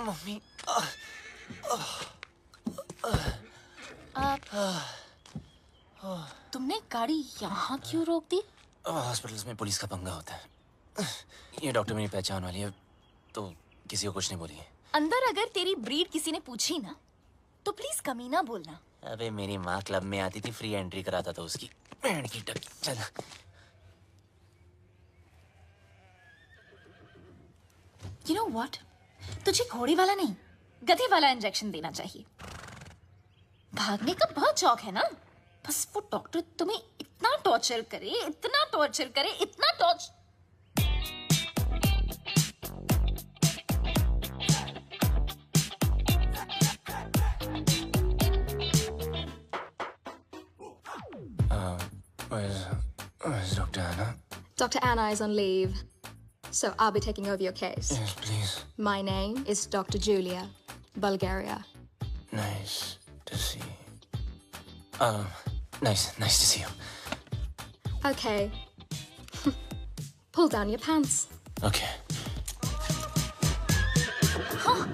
Mummy, तुमने गाड़ी यहाँ क्यों रोक दी? हॉस्पिटल्स में पुलिस का पंगा होता है। ये डॉक्टर मेरी पहचान वाली है, तो किसी को कुछ नहीं बोलिए। अंदर अगर तेरी ब्रीड किसी ने पूछी ना, तो प्लीज कमीना बोलना। अबे मेरी माँ क्लब में आती थी, फ्री एंट्री कराता था उसकी। बैंड की टक। चल। You know what? तुझे घोड़ी वाला नहीं, गधे वाला इंजेक्शन देना चाहिए। भागने का बहुत शौक है ना? बस वो डॉक्टर तुम्हें इतना टॉर्चर करे, इतना टॉर्चर करे, इतना torture. Where's Dr. Anna? Dr. Anna is on leave. So I'll be taking over your case. Yes, please. My name is Dr. Julia, Bulgaria. Nice to see. Nice to see you. Okay. Pull down your pants. Okay. हाँ,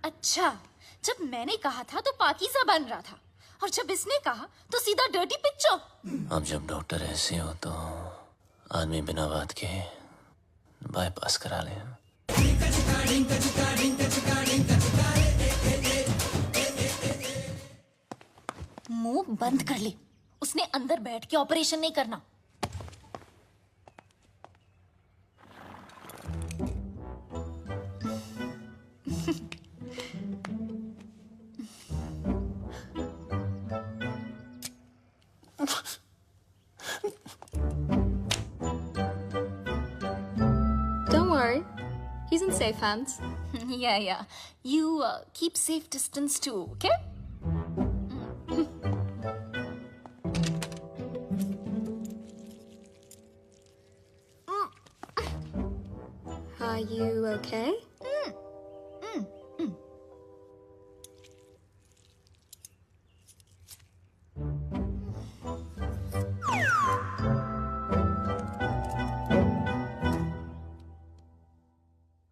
अच्छा, जब मैंने कहा था तो पाकीज़ा बन रहा था, और जब इसने कहा तो सीधा डर्टी पिक्चर। अब जब डॉक्टर ऐसे हो तो आदमी बिना बात के बाईपास करा ले। मुंह बंद कर ले, उसने अंदर बैठ के ऑपरेशन नहीं करना। Don't worry. He's in safe hands. Yeah. You keep safe distance too, okay? Are you okay?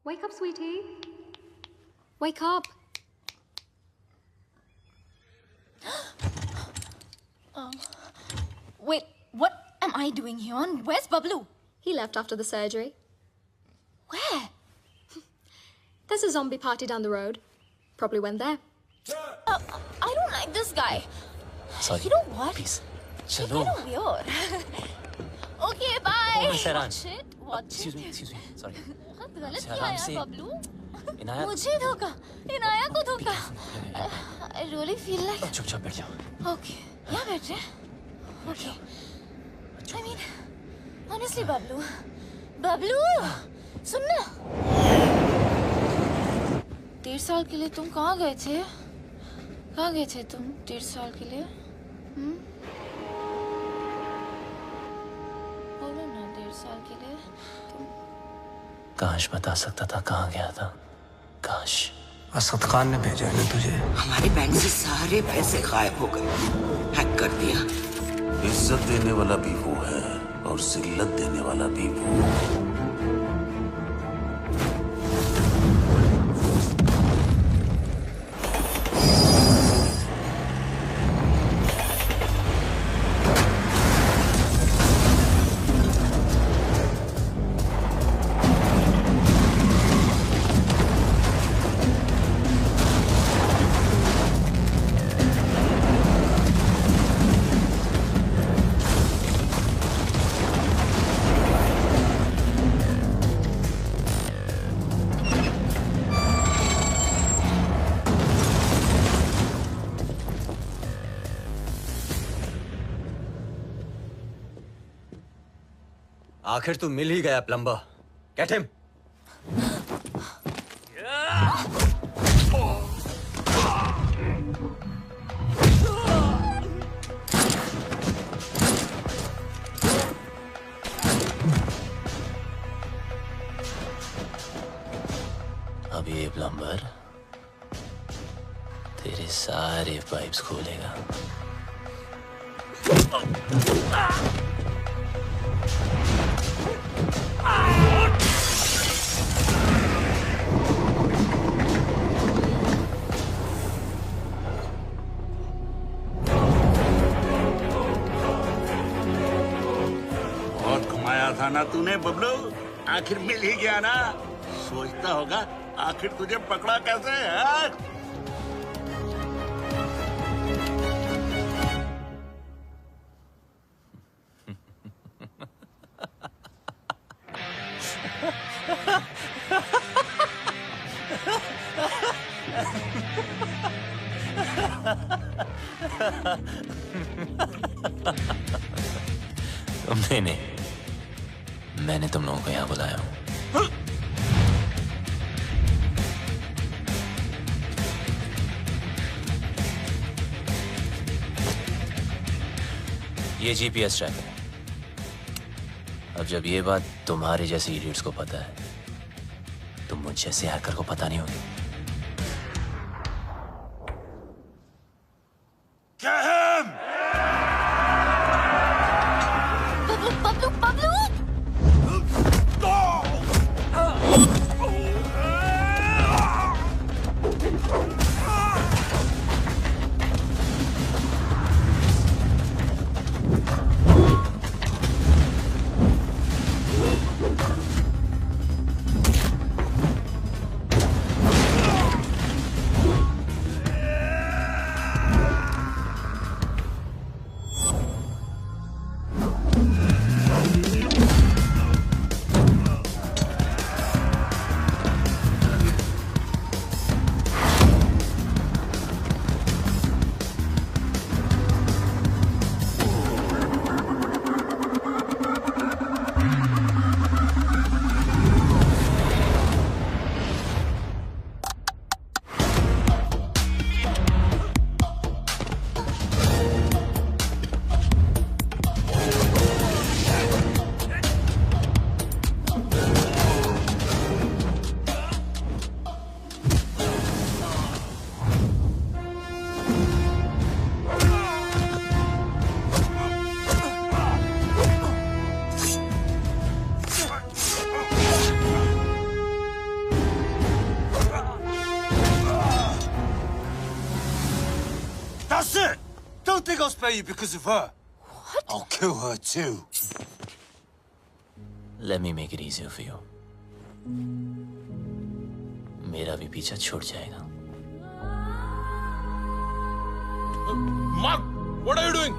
Wake up, sweetie. Wake up. Wait, what am I doing here? Where's Bablu? He left after the surgery. Where? There's a zombie party down the road. Probably went there. I don't like this guy. Sorry. You know what? Please. You're Chalo. kind of weird. Okay, bye. Oh, Sairan. Watch Excuse it. me. Sorry. गलत अच्छा, किया आराम यार से। बबलू। इनाया। मुझे धोखा, इनाया को धोखा। I really feel like. चुपचाप बैठ जाओ। Okay, यहाँ बैठ रहे। Okay. I mean, honestly, Bablu, सुन ना। 1.5 साल के लिए तुम कहाँ गए थे? कहाँ गए थे तुम 1.5 साल के लिए? बोलो ना 1.5 साल के लिए तुम। काश बता सकता था कहाँ गया था। काश। असद खान ने भेजा है ना तुझे। हमारे बैंक से सारे पैसे गायब हो गए, हैक कर दिया। इज्जत देने वाला भी वो है और जिल्लत देने वाला भी वो। आखिर तू मिल ही गया प्लम्बर। Get him. अब ये प्लम्बर तेरे सारे पाइप्स खोलेगा। बहुत घुमाया था ना तूने बबलू, आखिर मिल ही गया ना। सोचता होगा आखिर तुझे पकड़ा कैसे है? तुमने नहीं, मैंने तुम लोगों को यहाँ बुलाया हूँ। ये जीपीएस ट्रैकर है। अब जब ये बात तुम्हारे जैसे इडियट्स को पता है तो मुझ जैसे हैकर को पता नहीं होगी। Bablu, Bablu! That's it! Don't think I'll spare you because of her. What? I'll kill her too. Let me make it easier for you. मेरा भी पीछा छूट जाएगा। Mark, what are you doing?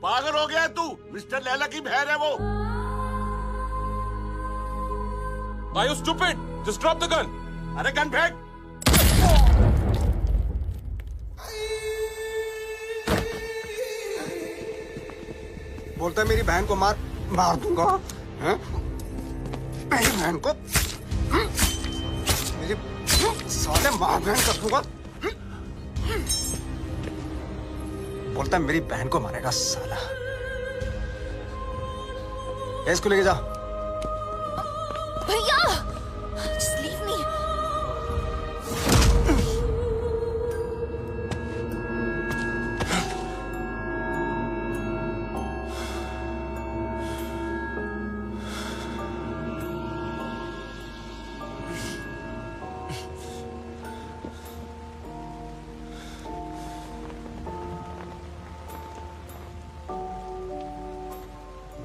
पागल हो गया तू? मिस्टर लैला की बहन है वो। Are you stupid? Just drop the gun. अरे गन फेंक। बोलता है मेरी बहन को मार दूंगा, हैं? मेरी बहन को मेरी साले मार बहन कर दूंगा। बोलता है मेरी बहन को मारेगा साला। इसको लेके जाओ। भैया, just leave me.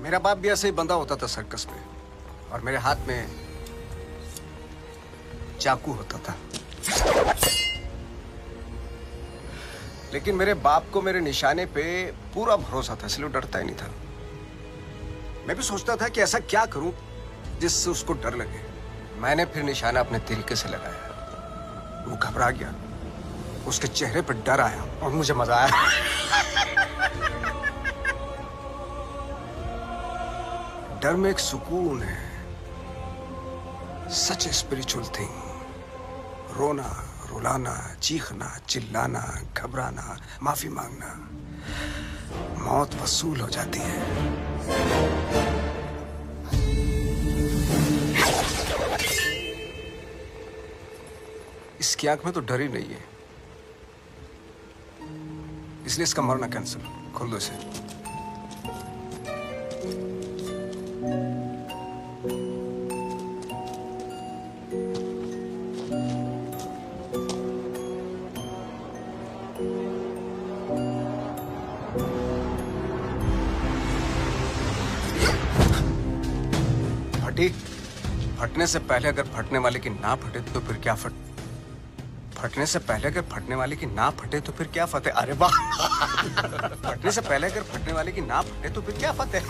मेरा बाप भी ऐसे ही बंधा होता था सर्कस में, और मेरे हाथ में चाकू होता था। लेकिन मेरे बाप को मेरे निशाने पे पूरा भरोसा था, इसलिए डरता ही नहीं था। मैं भी सोचता था कि ऐसा क्या करूं जिससे उसको डर लगे। मैंने फिर निशाना अपने तरीके से लगाया। वो घबरा गया, उसके चेहरे पर डर आया और मुझे मजा आया। डर में एक सुकून है, सच स्पिरिचुअल थिंग। रोना, रुलाना, चीखना, चिल्लाना, घबराना, माफी मांगना, मौत वसूल हो जाती है। इसकी आंख में तो डर ही नहीं है, इसलिए इसका मरना कैंसिल। खोल दो इसे। फटने से पहले अगर फटने वाले की ना फटे तो फिर क्या फटने से पहले अगर फटने वाले की ना फटे तो फिर क्या फतेह। अरे वाह। फटने से पहले अगर फटने वाले की ना फटे तो फिर क्या फतेह।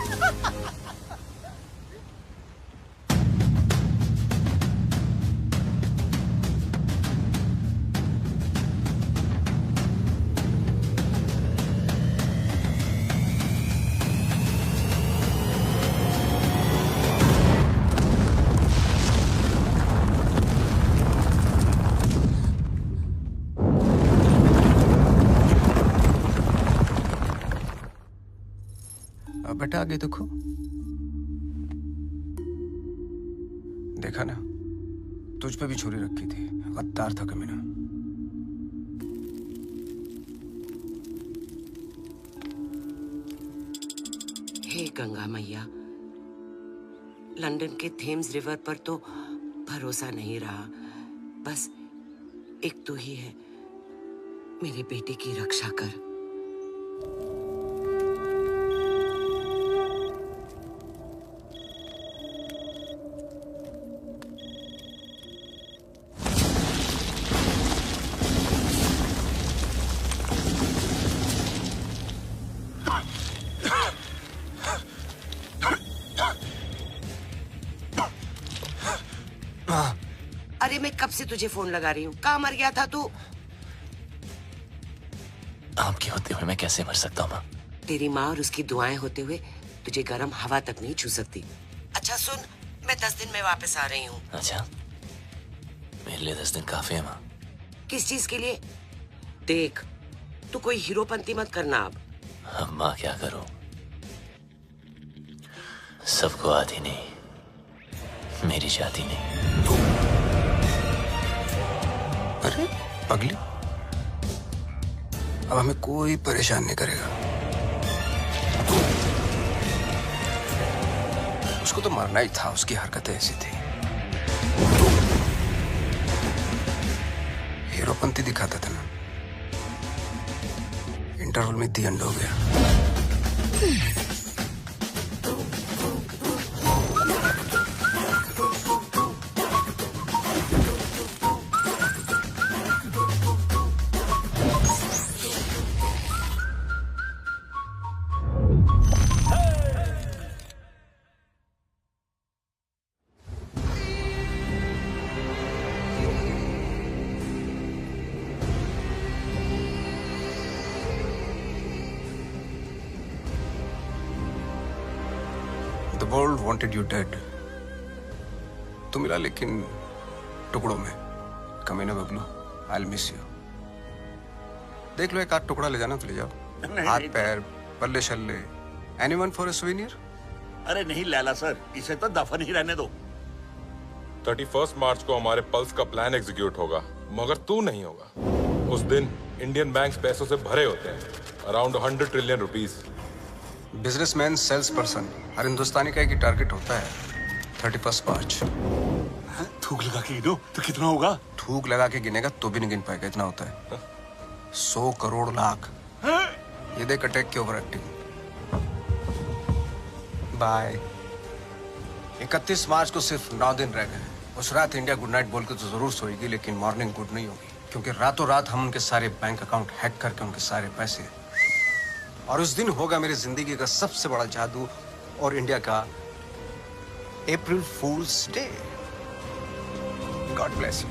बेटा आगे देखो, देखा ना, तुझ पे भी छुरी रखी थी, गद्दार था कमीना। हे गंगा मैया, लंदन के थेम्स रिवर पर तो भरोसा नहीं रहा, बस एक तू ही है, मेरे बेटे की रक्षा कर। अरे मैं कब से तुझे फोन लगा रही हूँ, कहाँ मर गया था तू? आपके होते हुए मैं कैसे मर सकता हूँ माँ? तेरी माँ और उसकी दुआएं होते हुए तुझे गर्म हवा तक नहीं छू सकती। अच्छा सुन, मैं 10 दिन में वापस आ रही हूँ। अच्छा, मेरे लिए 10 दिन काफी है माँ। किस चीज के लिए? देख, तू कोई हीरोपंती मत करना अब। अब माँ क्या करूँ? सबको आती नहीं, मेरी जाती नहीं। अरे पगली, अब हमें कोई परेशान नहीं करेगा। उसको तो मरना ही था, उसकी हरकतें ऐसी थी। हीरोपंती दिखाता था ना, इंटरवल में दी एंड हो गया। The world wanted you dead. तू मिला लेकिन टुकड़ों में। कमीना बबलू, I'll miss you. देख लो, एक आध टुकड़ा ले जाना तो ले जाओ। हाथ पैर, पल्ले शल्ले, anyone for a souvenir? अरे नहीं लैला सर, इसे तो दफन ही रहने दो। 31 मार्च को हमारे पल्स का प्लान एग्जीक्यूट होगा, मगर तू नहीं होगा। उस दिन इंडियन बैंक्स पैसों से भरे होते हैं, around 100 trillion rupees. Businessman, sales person, हर हिंदुस्तानी का एक ही टारगेट होता है, 31 मार्च। थूक लगा के गिनो तो कितना होगा? थूक लगा के गिनेगा तो भी नहीं गिन पाएगा, इतना होता है। 100 करोड़ लाख। ये देख अटैक की ओवर एक्टिंग। बाय। 31 मार्च को सिर्फ 9 दिन रह गए। उस रात इंडिया गुड नाइट बोल के तो जरूर सोएगी, लेकिन मॉर्निंग गुड नहीं होगी, क्योंकि रातों रात हम उनके सारे बैंक अकाउंट हैक करके उनके सारे पैसे, और उस दिन होगा मेरी जिंदगी का सबसे बड़ा जादू और इंडिया का April fools day. God bless you.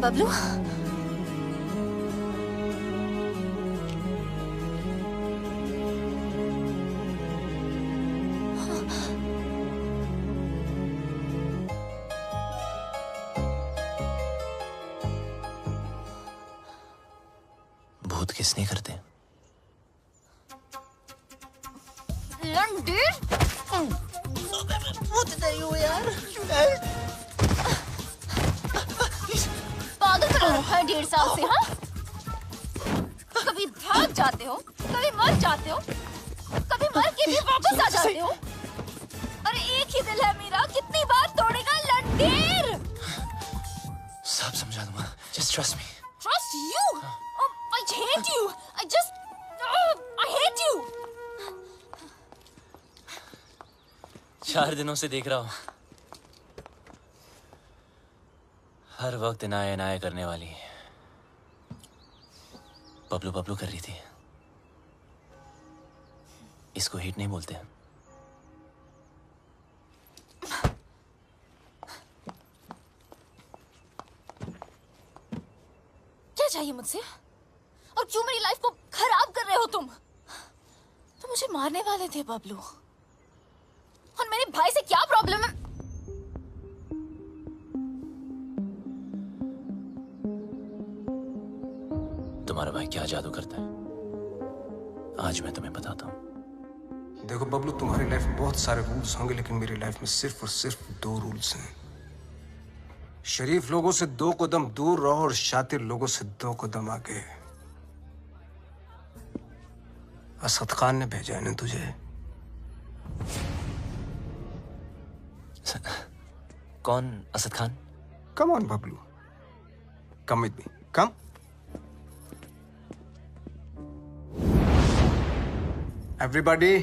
Bablu, भूत किस नहीं करते? लंडन भूत नहीं हो यार। पागल बना रखा है 1.5 साल से। हाँ, कभी भाग जाते हो, कभी मर जाते हो, कभी मर के भी वापस आ जाते हो। अरे एक ही दिल है मेरा, कितनी बार तोड़ेगा लंडेर? सब समझा दूंगा, just trust me. Trust you? Oh, I hate you. I hate you. 4 दिनों से देख रहा हूं, हर वक्त इनाया इनाया करने वाली बबलू बबलू कर रही थी। इसको हिट नहीं बोलते हैं। क्या चाहिए मुझसे? और क्यों मेरी लाइफ को खराब कर रहे हो तुम? तो मुझे मारने वाले थे बबलू। और मेरे भाई से क्या प्रॉब्लम है? तुम्हारा भाई क्या जादू करता है, आज मैं तुम्हें बताता हूं। देखो बबलू, तुम्हारी लाइफ में बहुत सारे रूल्स होंगे, लेकिन मेरी लाइफ में सिर्फ और सिर्फ 2 रूल्स हैं। शरीफ लोगों से 2 कदम दूर रहो और शातिर लोगों से 2 कदम आगे। असद खान ने भेजा है ना तुझे? कौन Asad Khan? Come on Bablu, come with me, come. Everybody,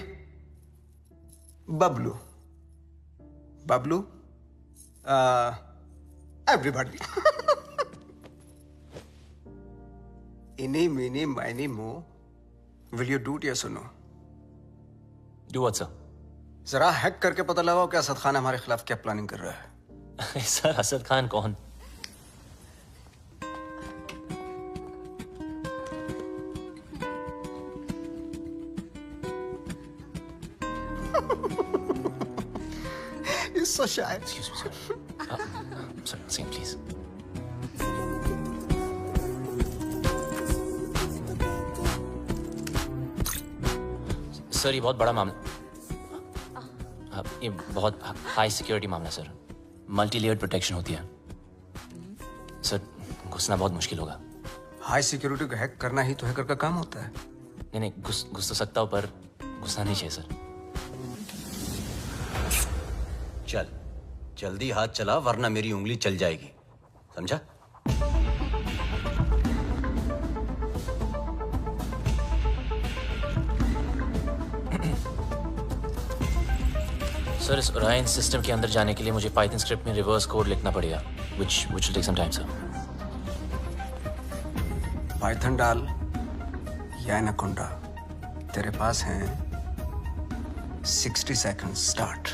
Bablu Bablu, everybody. इनी मीनी माइनी मो, will you do it yes और नो? Do what sir? जरा हैक करके पता लगाओ कि असद खान हमारे खिलाफ क्या प्लानिंग कर रहा है। सर असद खान कौन? He's so shy. Excuse me, sir. Sorry, sing, please. Sir ये बहुत बड़ा मामला, ये बहुत हाई सिक्योरिटी मामला सर। मल्टी लेयर्ड प्रोटेक्शन होती है सर, घुसना बहुत मुश्किल होगा। हाई सिक्योरिटी को हैक करना ही तो हैकर का काम होता है। नहीं नहीं, घुस तो सकता हूँ पर घुसना नहीं चाहिए सर। चल जल्दी हाथ चला वरना मेरी उंगली चल जाएगी, समझा? सर इस ओरायन सिस्टम के अंदर जाने के लिए मुझे पाइथन स्क्रिप्ट में रिवर्स कोड लिखना पड़ेगा, which will take some time sir. Python डाल या एनाकोंडा, तेरे पास हैं 60 seconds स्टार्ट।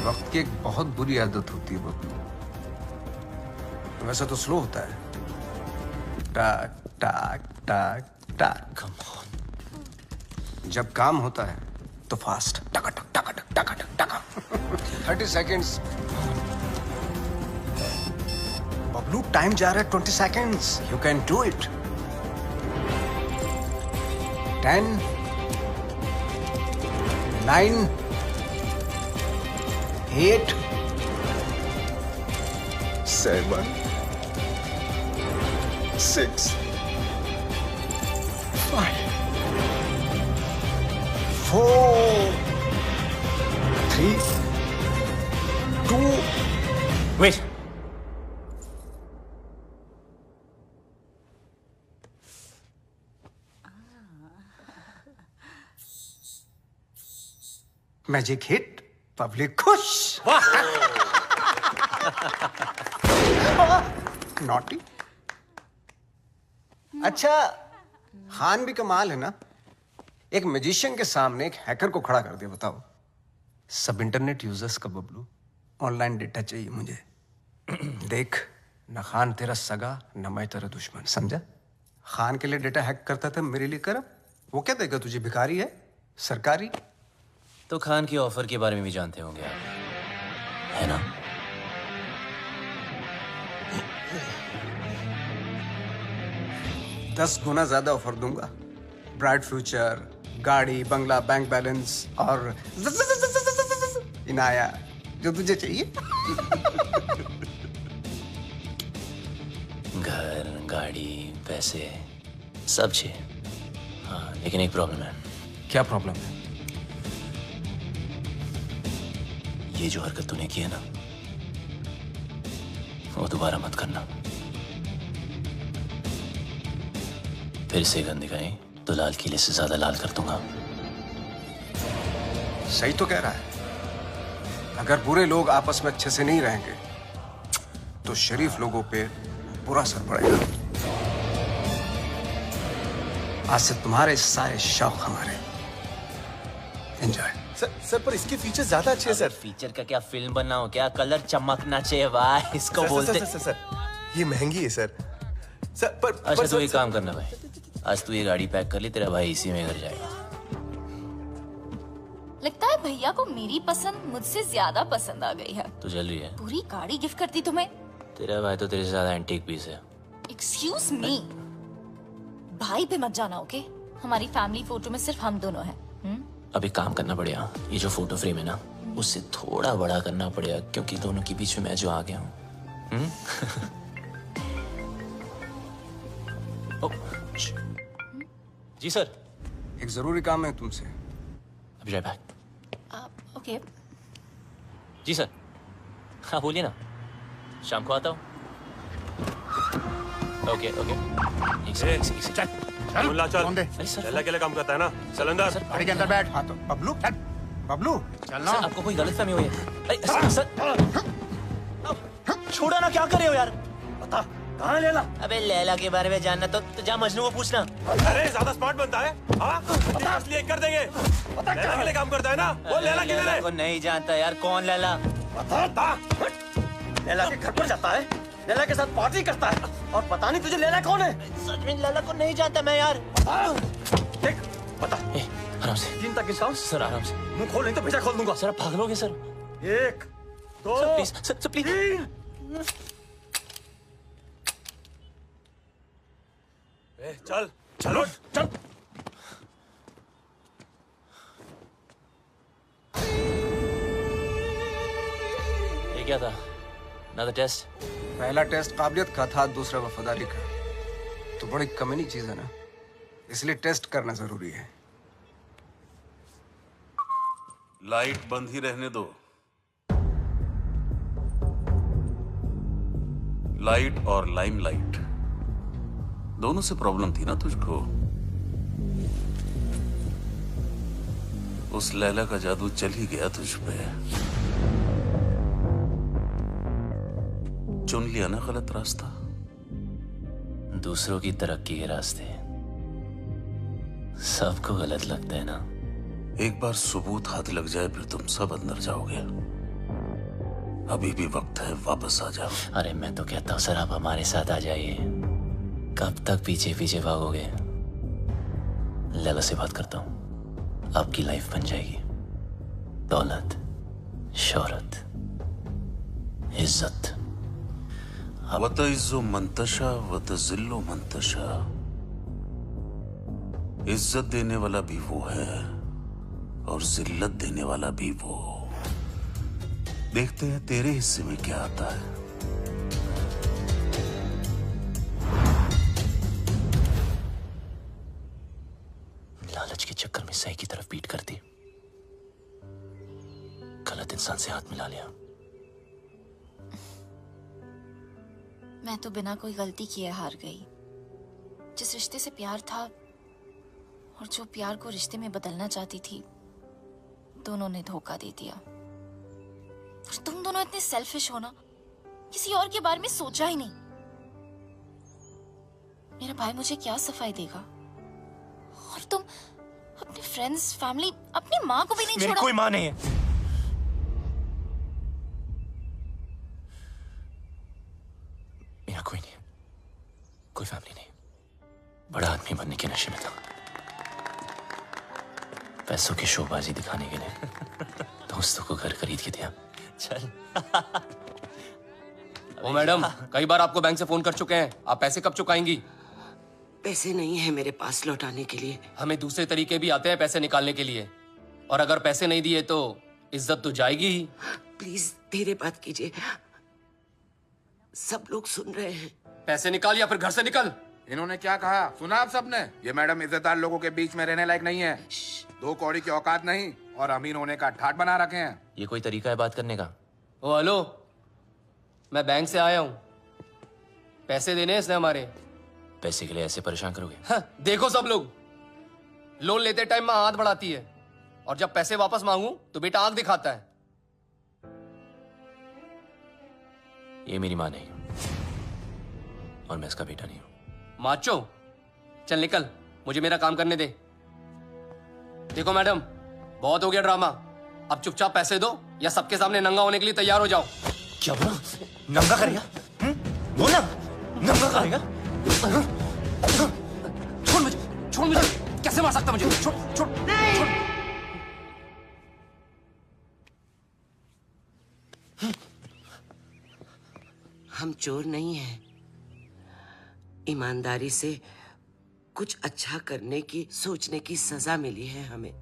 वक्त की एक बहुत बुरी आदत होती है बबलू, वैसे तो स्लो होता है। टाक टाक टाक टाक। Come on. जब काम होता है तो फास्ट टका टक टका टक टका टक टका। 30 seconds। बबलू टाइम जा रहा है 20 seconds। You can do it। 10 9 8 7 6 5 4 3 2 Wait. Magic hit, public खुश। नॉटी। अच्छा, खान भी कमाल है ना, एक मैजिशियन के सामने एक हैकर को खड़ा कर दिया। बताओ, सब इंटरनेट यूजर्स का बबलू, ऑनलाइन डेटा चाहिए मुझे। देख, न खान तेरा सगा न मैं तेरा दुश्मन, समझा? खान के लिए डेटा हैक करता था, मेरे लिए कर। वो क्या देगा तुझे? भिखारी है सरकारी? तो खान की ऑफर के बारे में भी जानते होंगे आप, है ना? दस गुना ज्यादा ऑफर दूंगा। ब्राइट फ्यूचर, गाड़ी, बंगला, बैंक बैलेंस और इनाया, जो तुझे चाहिए। घर, गाड़ी, पैसे सब चाहिए। हाँ, लेकिन एक प्रॉब्लम है। क्या प्रॉब्लम है? ये जो हरकत तूने की है ना, वो दोबारा मत करना। फिर से गंद दिखाई तो लाल किले से ज्यादा लाल कर दूंगा। सही तो कह रहा है। अगर बुरे लोग आपस में अच्छे से नहीं रहेंगे तो शरीफ लोगों पे बुरा असर पड़ेगा। आज से तुम्हारे सारे शौक हमारे। एंजॉय। सर पर इसके फीचर ज्यादा अच्छे हैं सर। फीचर का क्या, फिल्म बनाओ क्या? कलर चमकना चाहिए वाह, इसको बोलते। सर ये महंगी है सर। सर पर अच्छा तो ये काम करना भाई, आज तू ये गाड़ी पैक कर ली, तेरा भाई इसी में घर जाएगा। लगता है भैया को मेरी पसंद मुझसे ज्यादा पसंद आ गई है। तू जल रही है? पूरी गाड़ी गिफ्ट करती तुम्हें। तेरा भाई तो तेरे से ज्यादा एंटीक पीस है। एक्सक्यूज मी, भाई पे मत जाना ओके? हमारी फैमिली फोटो में सिर्फ हम दोनों हैं। अभी काम करना पड़ेगा, ये जो फोटो फ्रेम है ना उससे थोड़ा बड़ा करना पड़ेगा, क्योंकि दोनों के बीच में मैं जो आ गया हूँ। जी सर। एक जरूरी काम है तुमसे। अभी राइट बैक। ओके। जी सर। हाँ बोलिए ना, शाम को आता हूँ। Okay okay. चल लैला के लिए काम करता है ना, चल अंदर। गाड़ी के अंदर बैठ। हाँ तो बबलू चल, बबलू चलना। सर आपको कोई गलतफहमी हुई है? सर छोड़ो ना, क्या कर रहे हो यार? बता कहाँ है लैला? अबे लैला के बारे में जानना तो जा मजनू को पूछना। अरे ज्यादा स्मार्ट बनता है। हाँ इसलिए कर देंगे। लैला के लिए काम करता है ना, वो लैला के लिए। को नहीं जानता यार, कौन लैला? बता। लैला के घर पर जाता है, लैला के साथ पार्टी करता है, और पता नहीं तुझे लैला कौन है? सच में लैला को नहीं जानता मैं यार। देख बता। आराम से। 3 तक गिनता हूँ। सर आराम से। मुंह खोल नहीं तो पीछा खोल दूंगा। सर आप पागल हो गए सर। 1 2 please sir please. 3 चल चलो चल। ये क्या था? Another test? पहला टेस्ट काबिलियत का था, दूसरा वफादारी का। तो बड़ी कमीनी चीज है ना, इसलिए टेस्ट करना जरूरी है। लाइट बंद ही रहने दो। लाइट और लाइमलाइट दोनों से प्रॉब्लम थी ना तुझको। उस लैला का जादू चल ही गया तुझ पे। चुन लिया ना गलत रास्ता। दूसरों की तरक्की के रास्ते सबको गलत लगता है ना। एक बार सबूत हाथ लग जाए फिर तुम सब अंदर जाओगे। अभी भी वक्त है, वापस आ जाओ। अरे मैं तो कहता हूँ सर आप हमारे साथ आ जाइए। कब तक पीछे पीछे भागोगे? लैला से बात करता हूँ, आपकी लाइफ बन जाएगी। दौलत, शोहरत, इज्जत। वतइज़्ज़ु मंतशा वतज़िल्लु मंतशा। इज्जत देने वाला भी वो है और जिल्लत देने वाला भी वो। देखते हैं तेरे हिस्से में क्या आता है। लालच के चक्कर में सही की तरफ पीट कर दी, गलत इंसान से हाथ मिला लिया। मैं तो बिना कोई गलती किए हार गई। जिस रिश्ते से प्यार था और जो प्यार को रिश्ते में बदलना चाहती थी, दोनों ने धोखा दे दिया। और तुम दोनों इतने सेल्फिश हो ना, किसी और के बारे में सोचा ही नहीं। मेरा भाई मुझे क्या सफाई देगा, और तुम अपने फ्रेंड्स, फैमिली, अपनी माँ को भी नहीं छोड़ा। मेरी कोई माँ नहीं है। मेरा कोई नहीं है, कोई फैमिली नहीं। बड़ा आदमी बनने के नशे में था, पैसों की शोबाजी दिखाने के लिए दोस्तों को घर खरीद के दिया। चल। ओ मैडम, कई बार आपको बैंक से फोन कर चुके हैं, आप पैसे कब चुकाएंगी? पैसे नहीं है मेरे पास लौटाने के लिए। हमें दूसरे तरीके भी आते हैं पैसे निकालने के लिए, और अगर पैसे नहीं दिए तो इज्जत तो जाएगी ही। प्लीज धीरे बात कीजिए, सब लोग सुन रहे हैं। पैसे निकाल या फिर घर से निकल। इन्होंने क्या कहा सुना आप सबने? ये मैडम इज्जतदार लोगों के बीच में रहने लायक नहीं है। 2 कौड़ी की औकात नहीं और अमीर होने का ठाट बना रखे हैं। ये कोई तरीका है बात करने का? ओ हेलो, मैं बैंक से आया हूँ, पैसे देने हैं इसने हमारे। पैसे के लिए ऐसे परेशान करोगे? हाँ, देखो सब लोग, लोन लेते टाइम माँ हाथ बढ़ाती है और जब पैसे वापस मांगू तो बेटा आंख दिखाता है। ये मेरी माँ नहीं और मैं इसका बेटा नहीं हूं। माचो, चल निकल, मुझे मेरा काम करने दे। देखो मैडम, बहुत हो गया ड्रामा, अब चुपचाप पैसे दो या सबके सामने नंगा होने के लिए तैयार हो जाओ। क्या बोला? नंगा करेगा? बोला नंगा करेगा? छोड़ मुझे, छोड़ मुझे, कैसे मार सकता मुझे? छोड़ छोड़ छोड़। हम चोर नहीं हैं। ईमानदारी से कुछ अच्छा करने की सोचने की सजा मिली है हमें।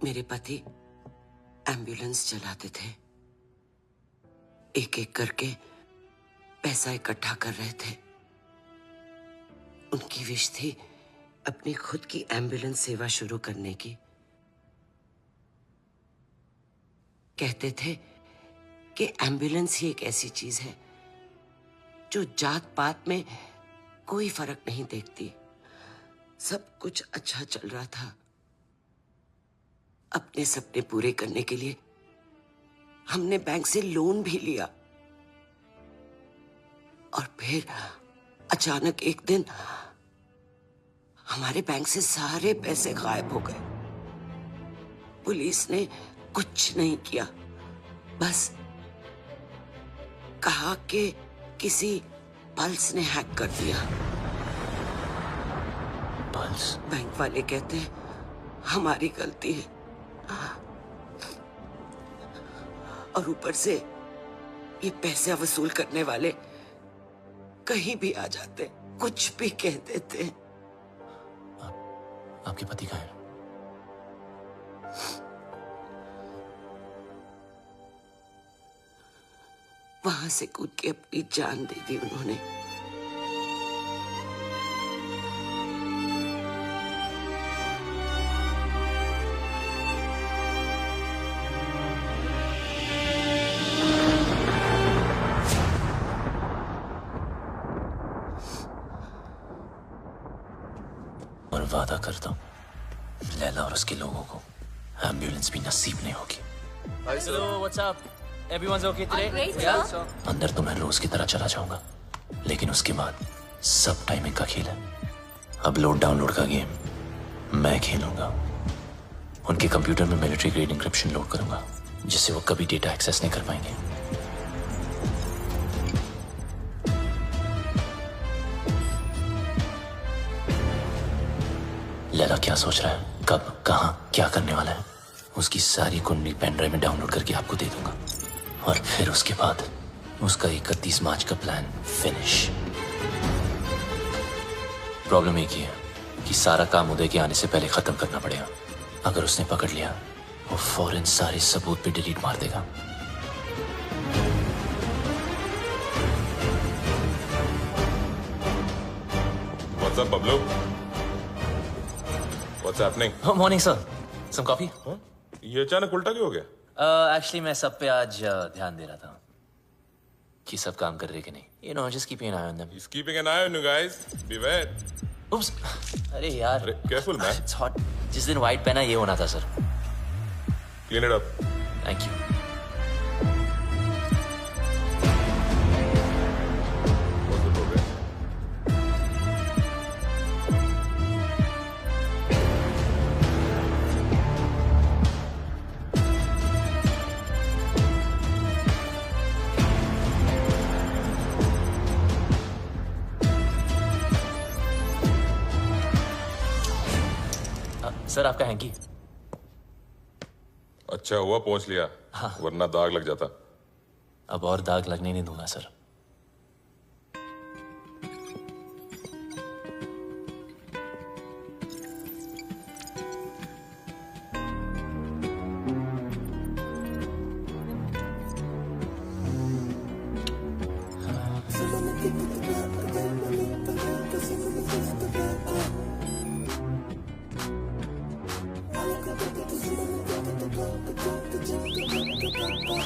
मेरे पति एम्बुलेंस चलाते थे, एक एक करके पैसा इकट्ठा कर रहे थे। उनकी विश थी अपनी खुद की एम्बुलेंस सेवा शुरू करने की। कहते थे कि एम्बुलेंस ही एक ऐसी चीज है जो जात पात में कोई फर्क नहीं देखती। सब कुछ अच्छा चल रहा था। अपने सपने पूरे करने के लिए हमने बैंक से लोन भी लिया और फिर अचानक एक दिन हमारे बैंक से सारे पैसे गायब हो गए। पुलिस ने कुछ नहीं किया, बस कहा कि किसी पल्स ने हैक कर दिया। पल्स? बैंक वाले कहते हैं हमारी गलती है और ऊपर से ये पैसे वसूल करने वाले कहीं भी आ जाते, कुछ भी कह देते। आपके पति कहाँ हैं? वहां से कूद के अपनी जान दे दी उन्होंने। और वादा करता हूं लैला और उसके लोगों को एम्बुलेंस भी नसीब नहीं होगी। Hello, what's up? Everyone's okay today? Great, Yeah. sir. अंदर तो मैं रोज की तरह चला जाऊंगा, लेकिन उसके बाद सब टाइमिंग का खेल है। अपलोड डाउनलोड का गेम मैं खेलूंगा। उनके कंप्यूटर में मिलिट्री ग्रेड इंक्रिप्शन लोड करूंगा, जिससे वो कभी डेटा एक्सेस नहीं कर पाएंगे। लैला क्या सोच रहा है, कब, कहां, क्या करने वाला है, उसकी सारी कुंडली पेन ड्राइव में डाउनलोड करके आपको दे दूंगा और फिर उसके बाद उसका 31 मार्च का प्लान फिनिश। प्रॉब्लम एक ही है कि सारा काम उदय के आने से पहले खत्म करना पड़ेगा। अगर उसने पकड़ लिया, वो फौरन सारे सबूत पे डिलीट मार देगा। What's up, Pablo? What's happening? Oh, morning, sir. Some coffee? ये अचानक उल्टा क्यों हो गया? Actually, मैं सब पे आज ध्यान दे रहा था कि सब काम कर रहे कि नहीं. You know, just keeping an eye on them. He's keeping an eye on you guys. Beware. Oops. अरे यार. Careful, man. It's hot. जिस दिन white पहना ये होना था sir. Clean it up. Thank you. Sir आपका हैंकी। अच्छा हुआ पहुंच लिया, वरना दाग लग जाता। अब और दाग लगने नहीं दूंगा sir.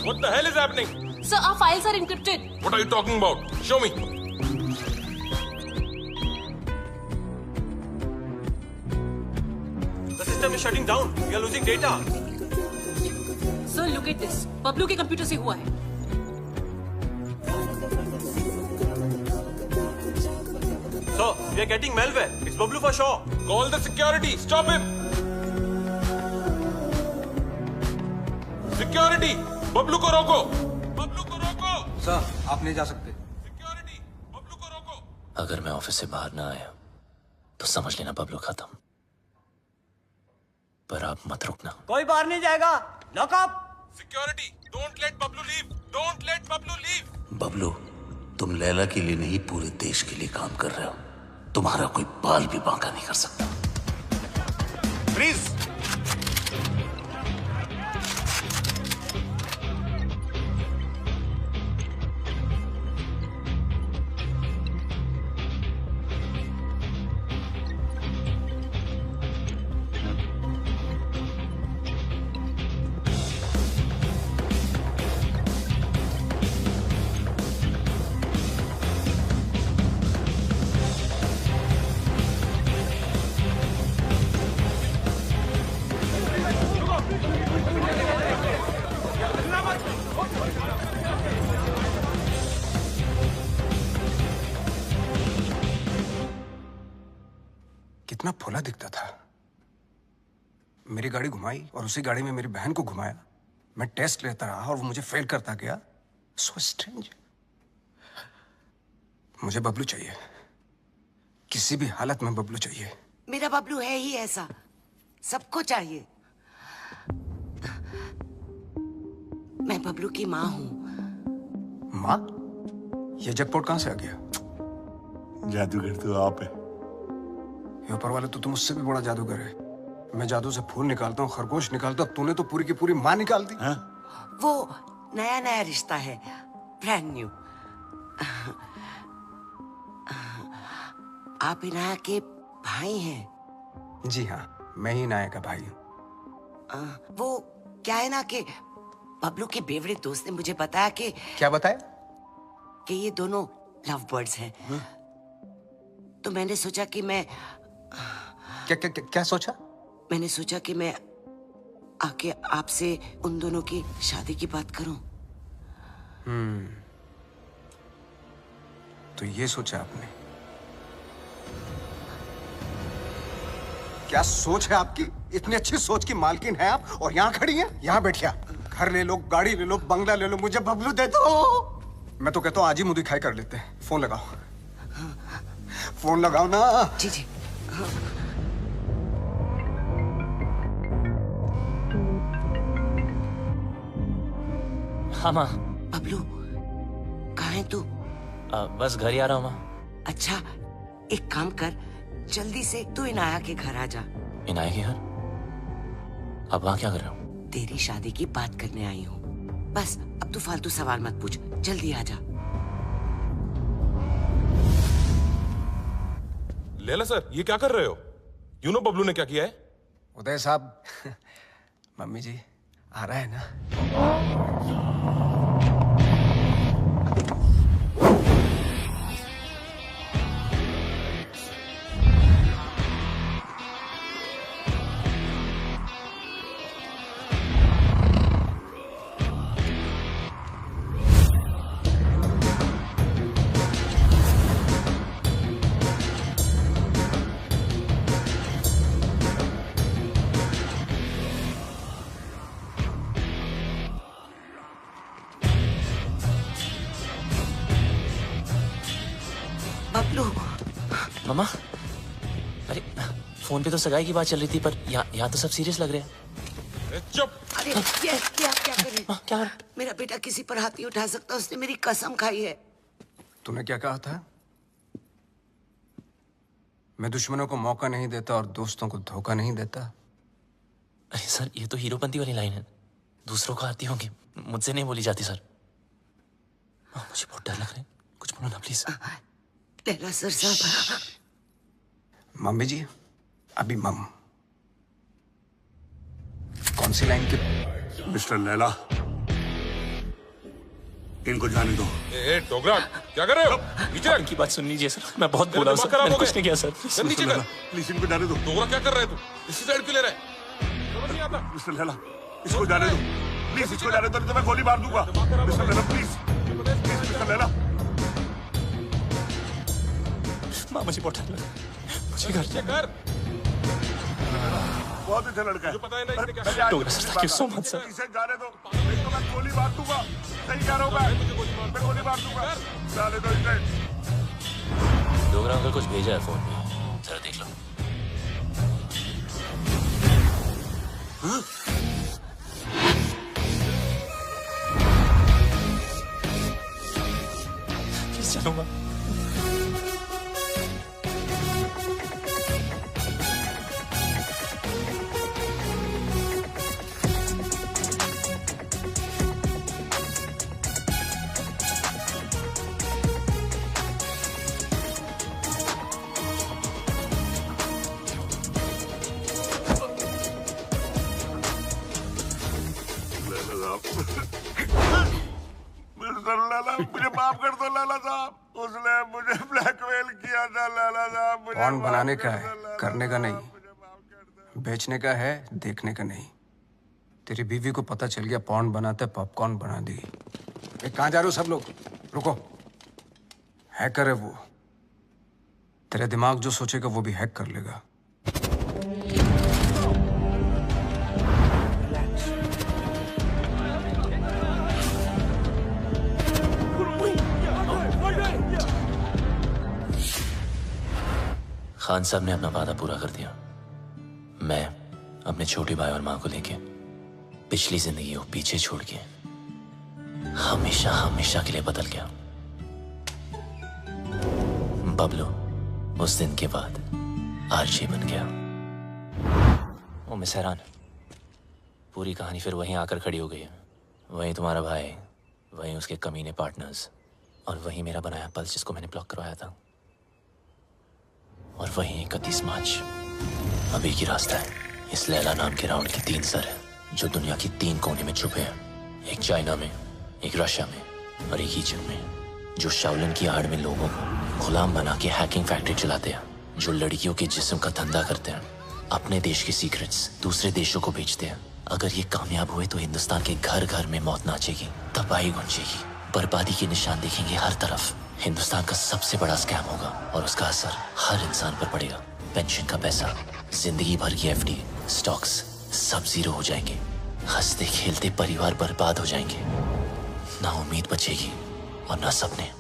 What the hell is happening? Sir, our files are encrypted. What are you talking about? Show me. The system is shutting down. We are losing data. Sir, look at this. Bablu के computer से हुआ है. Sir, we are getting malware. It's Bablu for sure. Call the security. Stop him. Security. Bablu को रोको. बबलू को रोको. Sir, आप नहीं जा सकते. अगर मैं ऑफिस से बाहर ना आया तो समझ लेना बबलू खत्म. पर आप मत रुकना. कोई बाहर नहीं जाएगा. Lock up. Security. Don't let Bablu leave. Don't let Bablu leave. Bablu, तुम लैला के लिए नहीं पूरे देश के लिए काम कर रहे हो. तुम्हारा कोई बाल भी बांका नहीं कर सकता. प्लीज. कितना फुला दिखता था. मेरी गाड़ी घुमाई और उसी गाड़ी में मेरी बहन को घुमाया. मैं टेस्ट लेता रहा और वो मुझे फेल करता गया. So strange. मुझे बबलू चाहिए. किसी भी हालत में बबलू चाहिए. मेरा बबलू है ही ऐसा. सबको चाहिए. मैं बबलू की माँ हूँ. माँ? ये जैकपॉट कहाँ से आ गया? जादूगर तो आप है. ये ऊपर वाले तो तुम मुझसे भी बड़ा जादूगर है. मैं जादू से फूल निकालता हूँ, खरगोश निकालता हूँ. तूने तो पूरी की पूरी माँ निकाल दी. वो नया नया रिश्ता है. Brand new. आप इनाया के भाई हैं? जी हाँ, मैं ही इनाया का भाई हूँ. वो क्या है ना कि बबलू के बेवड़े दोस्त ने मुझे बताया कि. क्या बताया? कि ये दोनों लव बर्ड्स हैं. तो मैंने सोचा कि मैं. क्या सोचा? मैंने सोचा कि मैं आके आपसे उन दोनों की शादी की बात करूं. तो ये सोचा आपने? क्या सोच है आपकी? इतनी अच्छी सोच की मालकिन है आप और यहाँ खड़ी हैं? यहाँ बैठिया. घर ले लो, गाड़ी ले लो, बंगला ले लो, मुझे बबलू दे दो. मैं तो कहता हूँ आज ही मुंह दिखाई कर लेते हैं. फोन लगाओ. फोन लगाओ ना. जी जी. हाँ माँ. बबलू कहाँ है तू? बस घर ही आ रहा हूँ माँ. अच्छा, एक काम कर, जल्दी से तू इनाया के घर आ जा. इनाया के घर? अब वहाँ क्या कर रहे हो? तेरी शादी की बात करने आई हूँ. बस अब तू फालतू सवाल मत पूछ. जल्दी आ जा. लैला सर, ये क्या कर रहे हो? यू नो बबलू ने क्या किया है? उदय साहब, मम्मी जी आ रहा है ना? मामा, अरे फोन पे तो सगाई की बात चल रही थी, पर यहाँ तो सब सीरियस लग रहे हैं. चुप. अरे ये क्या करे? क्या? मेरा बेटा किसी पर हाथ नहीं उठा सकता. उसने मेरी कसम खाई है. तूने क्या कहा था? मैं दुश्मनों को मौका नहीं देता और दोस्तों को धोखा नहीं देता. अरे सर, ये तो हीरोपंती वाली लाइन है. दूसरों को आती होंगी, मुझसे नहीं बोली जाती सर. मुझे बहुत डर लग रहा है. कुछ बोलो ना प्लीज. लैला सर साहब. मम्मी जी, अभी मम. कौन सी लाइन की? मिस्टर लैला, इनको जाने दो। ए डोगरा, क्या कर रहे हो? नीचे रख। की बात सुन लीजिए सर, मैं बहुत बोला हूं सर, मैंने कुछ नहीं किया सर। सर नीचे कर। प्लीज इनको जाने दो। डोगरा क्या कर रहे है तू? इसी साइड क्यों ले रहा है? समझ नहीं आता। मिस्टर लैला, इसको जाने दो। प्लीज इसको जाने दो, नहीं तो मैं गोली मार दूंगा। Mister Laila please, mister Laila. माँ मुझे बहुत डर लगा, मुझे घर कर। बहुत अच्छा लड़का है। पता है ना इसने क्या? Dogra sir, thank you so much sir. इसे जाने दो, नहीं तो मैं गोली मार दूंगा। सही कह रहा हूँ मैं गोली मार दूंगा। जाने दो इसे। डोगरा अंकल कुछ भेजा है फोन में, जरा देख लो। किस चलूंगा? मिस्टर लैला, मुझे माफ कर दो लैला साहब। उसने मुझे ब्लैकमेल किया था लैला साहब। पॉर्न बनाने का है, करने का नहीं। बेचने का है, देखने का नहीं। तेरी बीवी को पता चल गया पॉर्न बनाते पॉपकॉर्न बना दी। कहाँ जा रहे हो सब लोग? रुको। हैकर है वो, तेरे दिमाग जो सोचेगा वो भी हैक कर लेगा। खान साहब ने अपना वादा पूरा कर दिया। मैं अपने छोटे भाई और माँ को लेके पिछली जिंदगी को पीछे छोड़ के हमेशा हमेशा के लिए बदल गया। बबलू उस दिन के बाद आरजे बन गया। ओ मिस हैरान, पूरी कहानी फिर वहीं आकर खड़ी हो गई है। वहीं तुम्हारा भाई, वहीं उसके कमीने पार्टनर्स, और वहीं मेरा बनाया पल्स जिसको मैंने ब्लॉक करवाया था, और वहीं 31 मार्च। अभी की रास्ता है। इस लैला नाम के राउंड के 3 सर हैं जो दुनिया की 3 कोने में छुपे हैं। एक चाइना में, एक रशिया में और एक ईजिप्ट में, जो शाओलिन की आड़ में लोगों को गुलाम बना के हैकिंग फैक्ट्री चलाते हैं, जो लड़कियों के जिस्म का धंधा करते हैं, अपने देश के सीक्रेट्स दूसरे देशों को बेचते हैं। अगर ये कामयाब हुए तो हिंदुस्तान के घर घर में मौत नाचेगी, तबाही गूंजेगी, बर्बादी के निशान दिखेंगे हर तरफ। हिंदुस्तान का सबसे बड़ा स्कैम होगा और उसका असर हर इंसान पर पड़ेगा। पेंशन का पैसा, जिंदगी भर की एफडी, स्टॉक्स सब जीरो हो जाएंगे। हंसते खेलते परिवार बर्बाद हो जाएंगे। ना उम्मीद बचेगी और ना सपने।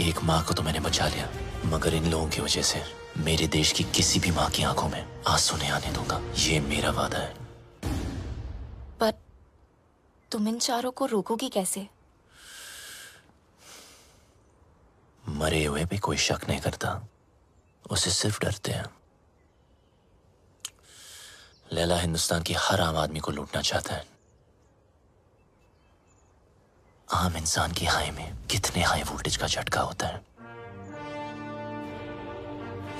एक माँ को तो मैंने बचा लिया, मगर इन लोगों की वजह से मेरे देश की किसी भी माँ की आंखों में आंसू नहीं आने दूंगा। ये मेरा वादा है। पर तुम इन चारों को रोकोगी कैसे? मरे हुए पे कोई शक नहीं करता, उसे सिर्फ डरते हैं। लैला हिंदुस्तान की हर आम आदमी को लूटना चाहता है। आम इंसान की हाई में कितने हाई वोल्टेज का झटका होता है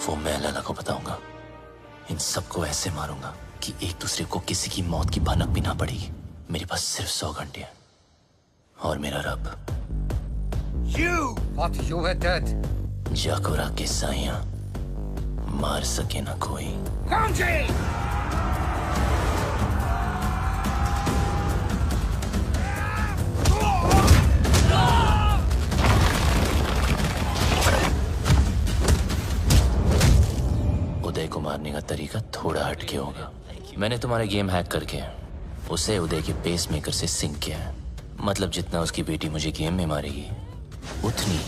वो मैं लैला को बताऊंगा। इन सबको ऐसे मारूंगा कि एक दूसरे को किसी की मौत की भनक भी ना पड़ेगी। मेरे पास सिर्फ 100 घंटे हैं और मेरा रब You thought you were dead. जाकोरा के साइयां मार सके ना कोई। Kanji! उदय को मारने का तरीका थोड़ा हटके होगा। मैंने तुम्हारे गेम हैक करके उसे उदय के पेस मेकर से सिंक किया है। मतलब जितना उसकी बेटी मुझे गेम में मारेगी, उतनी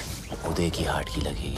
उदय की हार्ट की लगेगी।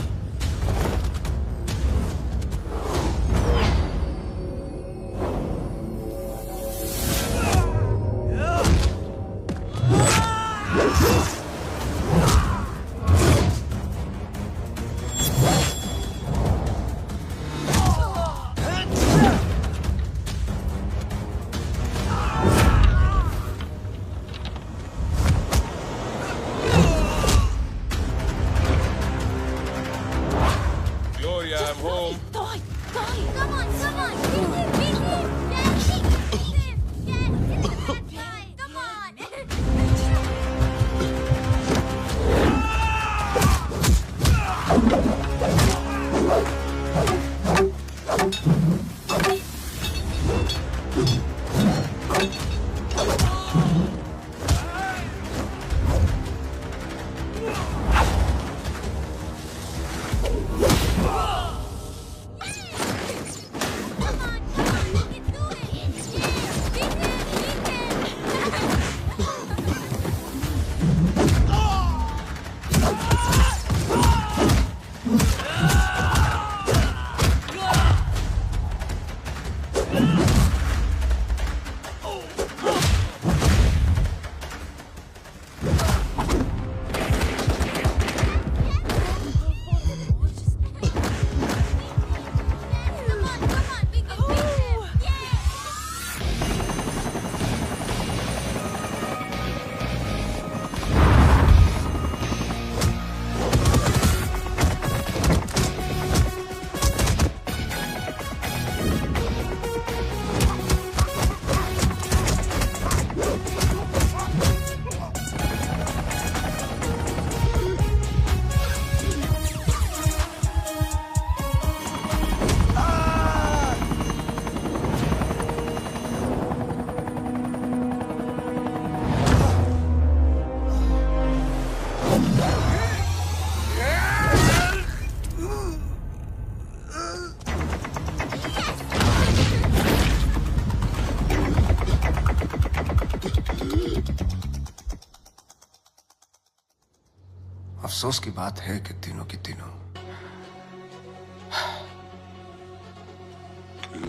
अफसोस की बात है कि तीनों की तीनों।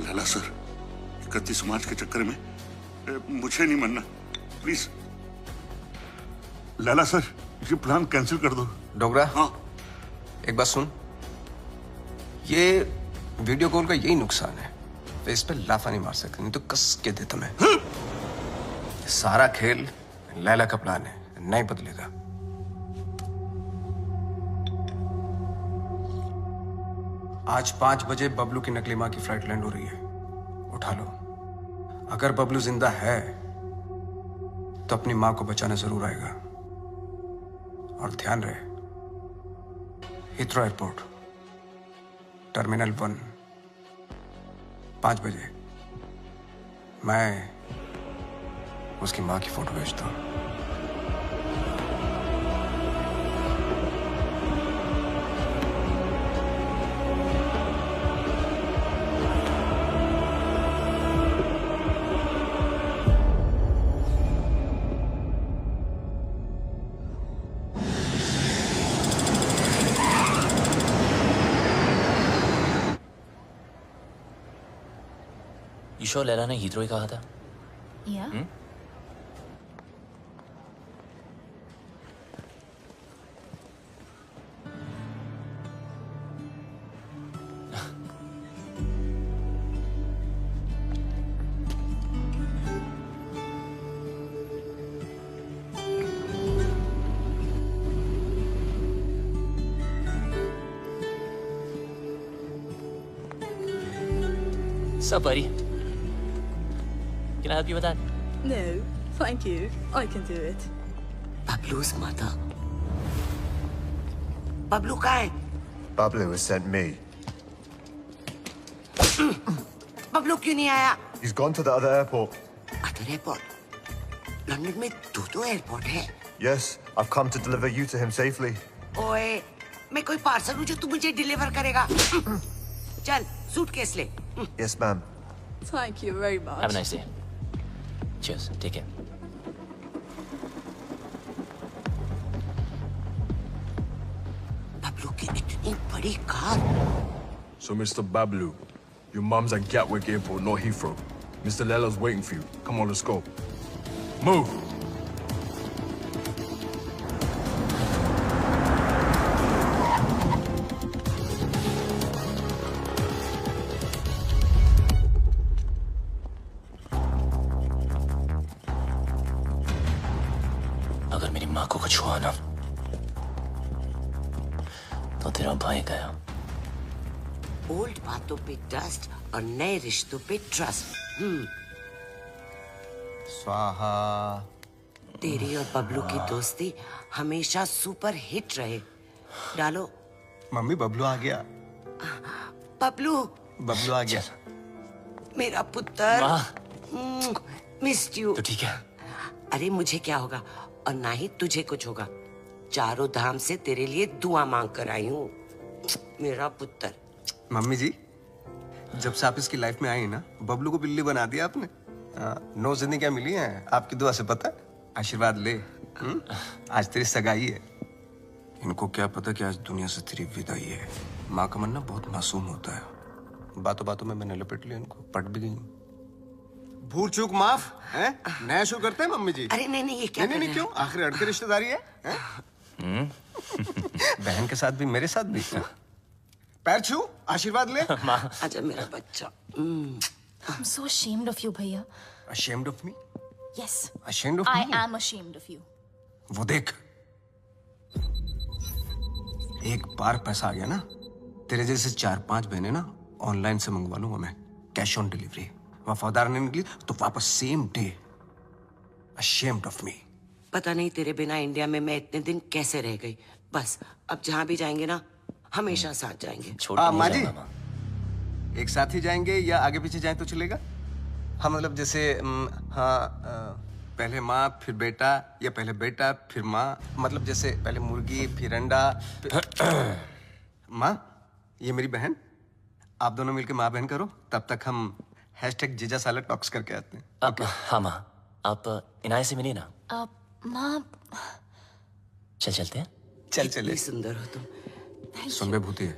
लाला सर, 31 मार्च के चक्कर में मुझे नहीं मरना, प्लीज। लाला सर, ये प्लान कैंसिल कर दो। डोगरा, हाँ, एक बात सुन। ये वीडियो कॉल का यही नुकसान है, तो इस पे लाफा नहीं मार सकते, नहीं तो कस के दे तुम्हें। सारा खेल लैला का प्लान है, नहीं बदलेगा। आज 5 बजे बबलू की नकली मां की फ्लाइट लैंड हो रही है, उठा लो। अगर बबलू जिंदा है तो अपनी मां को बचाना जरूर आएगा। और ध्यान रहे, हीथ्रो एयरपोर्ट, टर्मिनल 1, 5 बजे मैं उसकी मां की फोटो भेजता हूं। ईशो लैला ने हीथ्रो ही कहा था। Yeah. So, buddy, can I help you with that? No, thank you. I can do it. Bablu's mother. Bablu कहाँ है? Bablu has sent me. Bablu क्यों नहीं आया? He's gone to the other airport. Other airport? London में 2 airport है। Yes, I've come to deliver you to him safely. ओए, मैं कोई पार्सल हूँ जो तू मुझे डिलीवर करेगा। चल, सूटकेस ले। Yes, ma'am. Thank you very much. Have a nice day. Cheers. Take care. Bablu की इतनी बड़ी car. So, Mr. Bablu, your mum's at Gatwick Airport, not Heathrow. Mr. Lela's waiting for you. Come on, let's go. Move! अगर मेरी माँ को कुछ हुआ ना तो तेरा भाई गया। ओल्ड बातों पे डस्ट और नए रिश्तों पे ट्रस्ट। स्वाहा। तेरी और बबलू की दोस्ती हमेशा सुपर हिट रहे। डालो। मम्मी, बबलू आ गया। बबलू। बबलू आ गया। मेरा पुत्र। Missed you. तो ठीक है। अरे मुझे क्या होगा और ना ही तुझे कुछ होगा। चारों धाम से तेरे लिए दुआ मांग कर आई हूँ, मेरा पुत्र। मम्मी जी, जब से आप इसकी लाइफ में आई ना, बबलू को बिल्ली बना दिया आपने। 9 जिंदगियां मिली हैं आपकी दुआ से, पता है? आशीर्वाद ले। आज तेरी सगाई है। इनको क्या पता कि आज दुनिया से तेरी विदाई है। माँ का मन ना बहुत मासूम होता है। बातों बातों में मैंने लपेट लिया इनको, पट भी गई। भूल चूक माफ है? नया शुरू करते हैं मम्मी जी। अरे नहीं ये क्या? नहीं क्यों? आखिर अड़के रिश्तेदारी है? बहन के साथ भी, मेरे साथ भी। पैर छू, आशीर्वाद ले। आजा मेरा बच्चा। I'm so ashamed of you, भैया। Ashamed of me? Yes. Ashamed of I me? am ashamed of you. वो देख, एक बार पैसा आ गया ना, तेरे जैसे 4-5 बहनें ना ऑनलाइन से मंगवा लूंगा मैं, कैश ऑन डिलीवरी। वफादार नहीं निकली तो वापस same day. Ashamed of me. पता नहीं तेरे बिना इंडिया में मैं इतने दिन कैसे रह गई। बस अब जहाँ भी जाएंगे ना, हमेशा साथ जाएंगे। माँ जी, एक साथ ही जाएंगे या आगे पीछे जाएं तो चलेगा? हाँ, मतलब जैसे पहले माँ फिर बेटा, या पहले बेटा फिर माँ, मतलब जैसे पहले मुर्गी फिर अंडा माँ, ये मेरी बहन, आप दोनों मिलकर माँ बहन करो, तब तक हम #जीजा साला टॉक्स करके आते हैं। हाँ माँ, आप इनायत से मिलिए ना। माँ, चलते हैं। चल चले। सुंदर हो तुम। सुन बे भूतिया,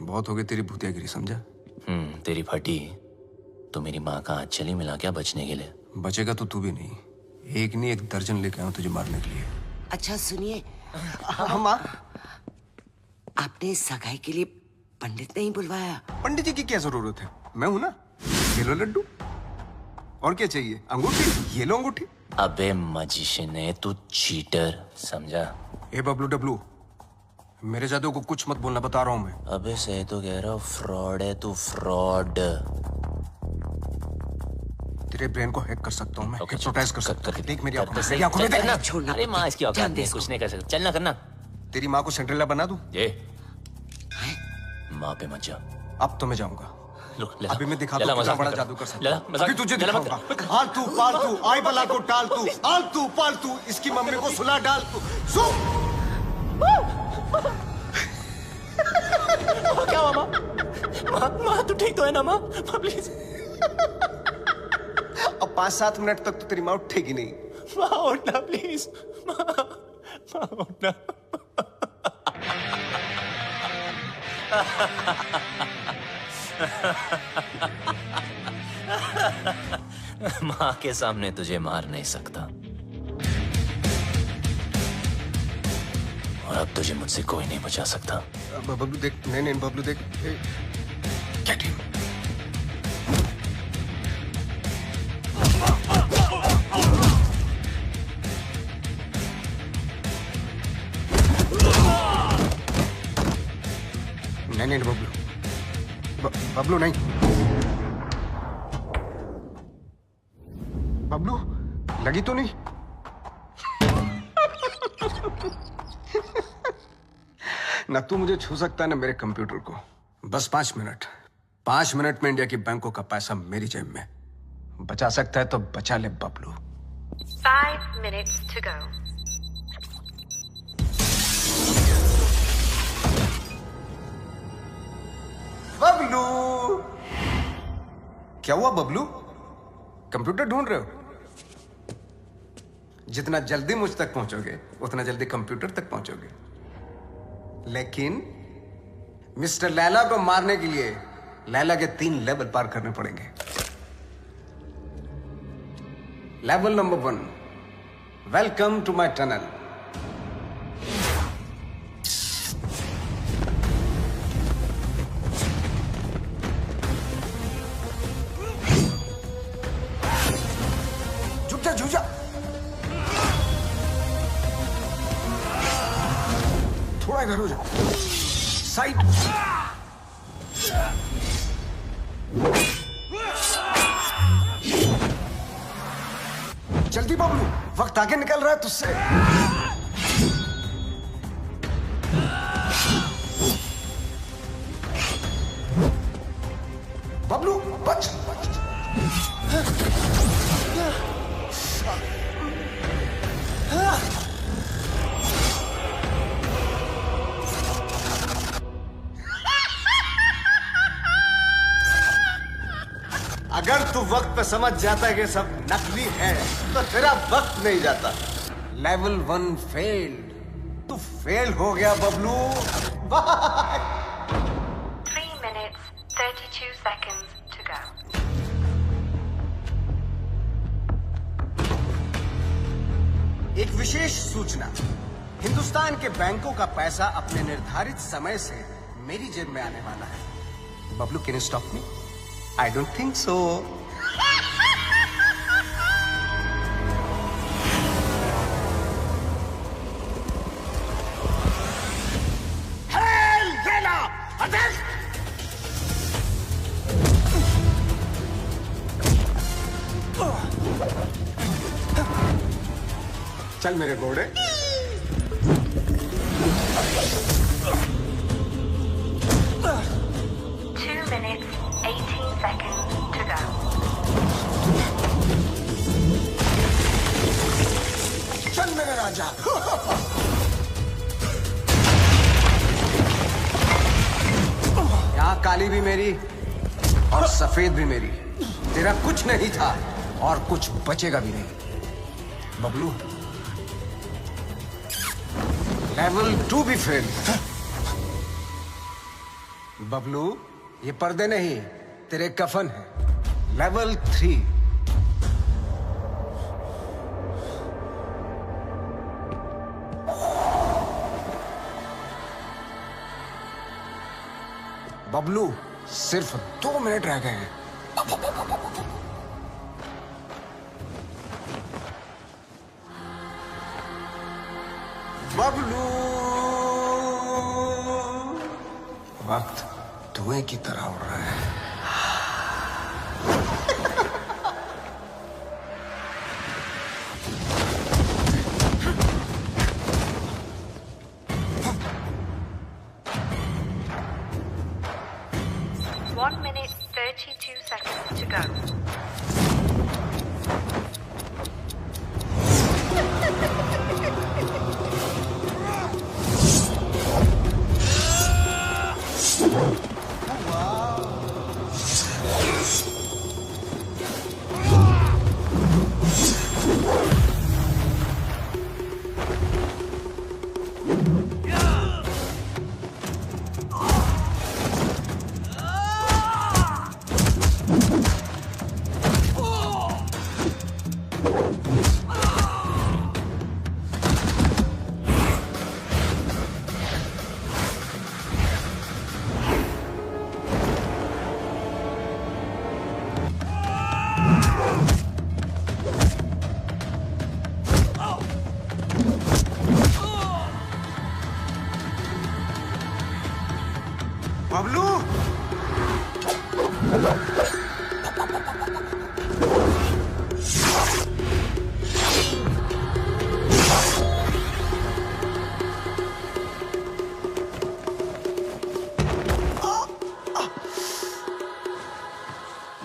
बहुत हो गई तेरी भूतियागिरी, समझा? तेरी फटी तो मेरी माँ का हाथ चली मिला क्या बचने के लिए? बचेगा तो तू भी नहीं, एक नहीं 1 दर्जन लेके आऊं तुझे मारने के लिए। अच्छा सुनिए, माँ, आपने सगाई के लिए पंडित नहीं बुलवाया? पंडित जी की क्या जरूरत है, मैं हूं ना। ये लो लड्डू, और क्या चाहिए? अंगूठी, ये लो अंगूठी। अबे मजिशियन है तू, चीटर, समझा? ए बबलू डब्लू, मेरे जादू को कुछ मत बोलना, बता रहा हूं मैं। अबे सही तो कह रहा हूँ, फ्रॉड है तू, फ्रॉड। तेरे ब्रेन को हैक कर सकता हूँ मैं, हिप्नोटाइज कर सकता हूँ। देख मेरी आंखों में, सही आंखों में देख। छोड़ना। अरे माँ इसकी औकात नहीं है, कुछ नहीं कर सकता, चलना करना। तेरी माँ को सिंड्रेला बना दूं? ये माँ पे मत जा। अब तो मैं जाऊंगा। अभी मैं दिखा दूं लला, कितना मजाक बड़ा नहीं जादू कर। कर सकता लला, हूं। मजाक- अभी तुझे लला, मत दिखाऊंगा। आलतू पालतू आई बला को टाल तू, आलतू पालतू इसकी मम्मी को सुला डाल तू। क्या हुआ माँ? माँ तू ठीक तो है ना माँ? प्लीज। अब 5-7 मिनट तक तो तेरी माँ उठेगी नहीं। माँ उठना प्लीज, माँ उठना। माँ के सामने तुझे मार नहीं सकता, और अब तुझे मुझसे कोई नहीं बचा सकता। बबलू देख, नहीं बबलू देख, गेट हिम। नहीं बबलू, बबलू नहीं, बबलू लगी तो नहीं? ना तू मुझे छू सकता है ना मेरे कंप्यूटर को। बस 5 मिनट, 5 मिनट में इंडिया की बैंकों का पैसा मेरी जेब में। बचा सकता है तो बचा ले Bablu. 5 minutes to go. Bablu, क्या हुआ बबलू? कंप्यूटर ढूंढ रहे हो? जितना जल्दी मुझ तक पहुंचोगे उतना जल्दी कंप्यूटर तक पहुंचोगे। लेकिन मिस्टर लैला को मारने के लिए लैला के 3 लेवल पार करने पड़ेंगे। Level number 1, welcome to my tunnel. झुक जा, थोड़ा इधर हो जा, साइड। जल्दी बबलू, वक्त आगे निकल रहा है तुझसे। बबलू बच। अगर तू वक्त पे समझ जाता है कि सब नकली है तो तेरा वक्त नहीं जाता। लेवल 1 फेल्ड, तू फेल हो गया Bablu. Bye. 3 minutes, 32 seconds to go. एक विशेष सूचना, हिंदुस्तान के बैंकों का पैसा अपने निर्धारित समय से मेरी जेब में आने वाला है। Bablu, can you stop me? I don't think so. Hey, Lena! Attack! चल मेरे घोड़े। चल मेरे राजा। यहाँ काली भी मेरी और सफेद भी मेरी। तेरा कुछ नहीं था और कुछ बचेगा भी नहीं। बबलू, लेवल 2 भी फेल। बबलू, ये पर्दे नहीं तेरे कफन है। लेवल 3। बबलू, सिर्फ 2 मिनट रह गए हैं। बबलू, वक्त धुएं की तरह उड़ रहा है। One minute, 32 seconds to go. Bablu,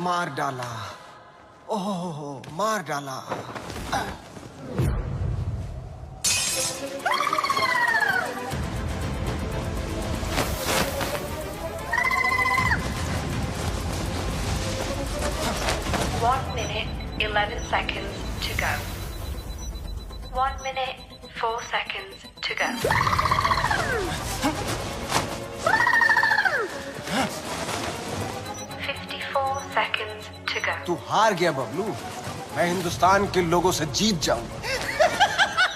मार डाला। ओह, मार डाला। One minute, 11 seconds to go. 1 minute, 4 seconds to go. 54 seconds to go. तू हार गया बबलू। मैं हिंदुस्तान के लोगों से जीत जाऊंगा।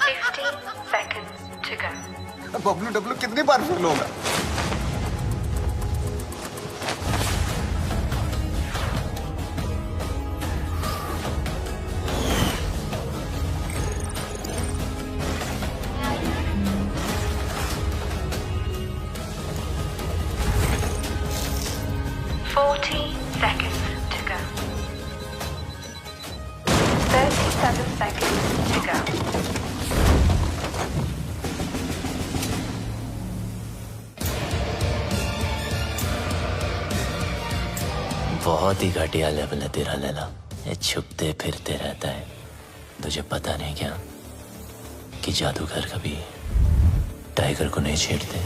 15 seconds to go. Bablu Dablu कितनी बार फेल होगा? Seconds to go. 37 seconds to go. बहुत ही घटिया लेवल है तेरा लैला। ये छुपते फिरते रहता है। तुझे पता नहीं क्या कि जादूगर कभी टाइगर को नहीं छेड़ते।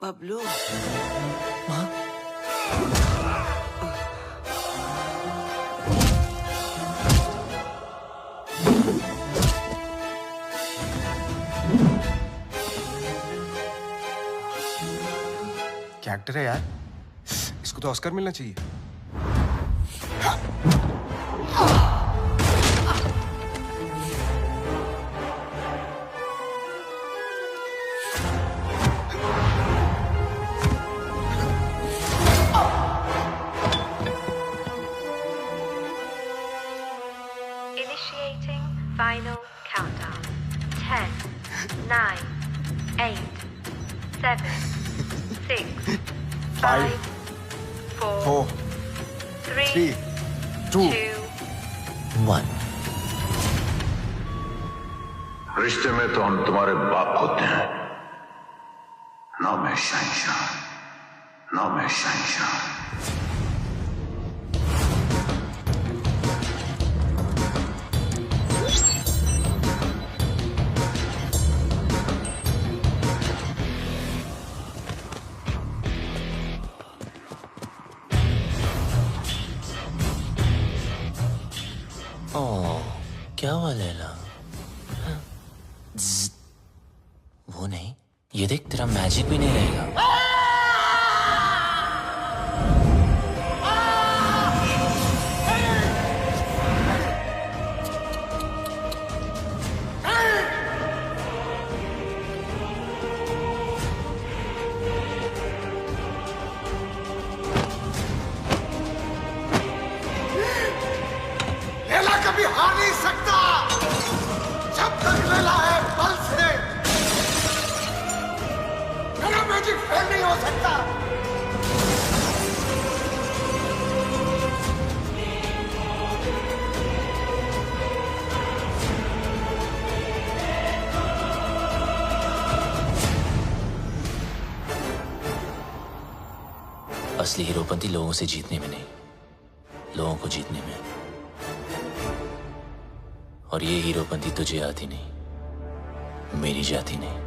बबलू, क्या एक्टर है यार, इसको तो ऑस्कर मिलना चाहिए। Initiating final countdown. 10, 9, 8, 7, 6, 5, 4, 3, 2, 1। रिश्ते में तो हम तुम्हारे बाप होते हैं। ना मैं शहंशाह, ना मैं शहंशाह। क्या हुआ लैला? वो नहीं, ये देख तेरा मैजिक भी नहीं रहेगा। लैला कभी हार नहीं सकता जब तक लैला है पल्स है। मेरा मैजिक फेल नहीं हो सकता। असली हीरोपंती लोगों से जीतने में नहीं, लोगों को जीतने में। और ये हीरोपंती तुझे आती नहीं, मेरी जाती नहीं।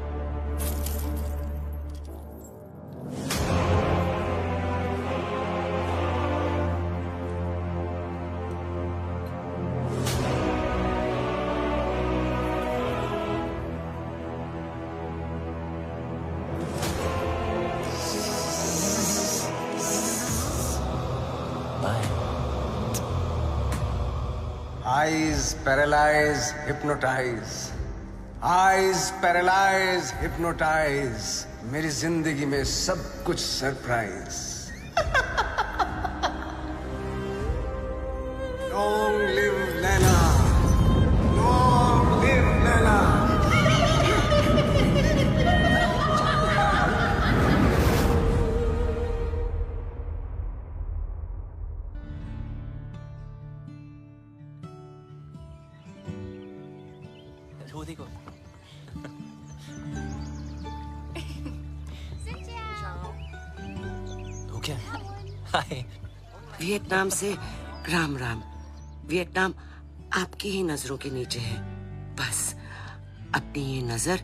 Eyes paralyze, hypnotize. Eyes paralyze, hypnotize. मेरी जिंदगी में सब कुछ surprise. Long live Laila. Long live Laila. वो देखो। वो क्या? हाय। वियतनाम से राम राम। वियतनाम आपकी ही नजरों के नीचे है। बस अपनी ये नजर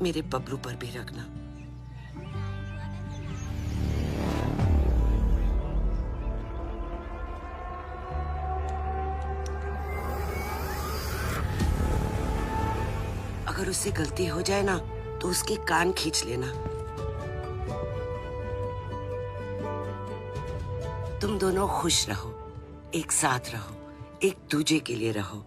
मेरे बबलू पर भी रखना। अगर उससे गलती हो जाए ना तो उसके कान खींच लेना। तुम दोनों खुश रहो, एक साथ रहो, एक दूजे के लिए रहो।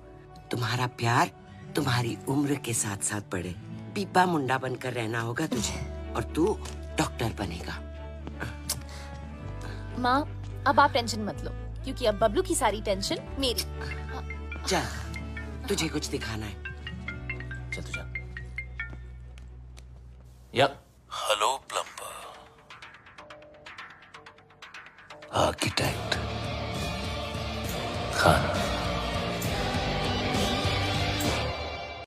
तुम्हारा प्यार तुम्हारी उम्र के साथ साथ बढ़े। पीपा मुंडा बनकर रहना होगा तुझे और तू डॉक्टर बनेगा। माँ, अब आप टेंशन मत लो क्योंकि अब बबलू की सारी टेंशन मेरी। चल, तुझे कुछ दिखाना है। चल तू जा। या। Hello plumber, architect.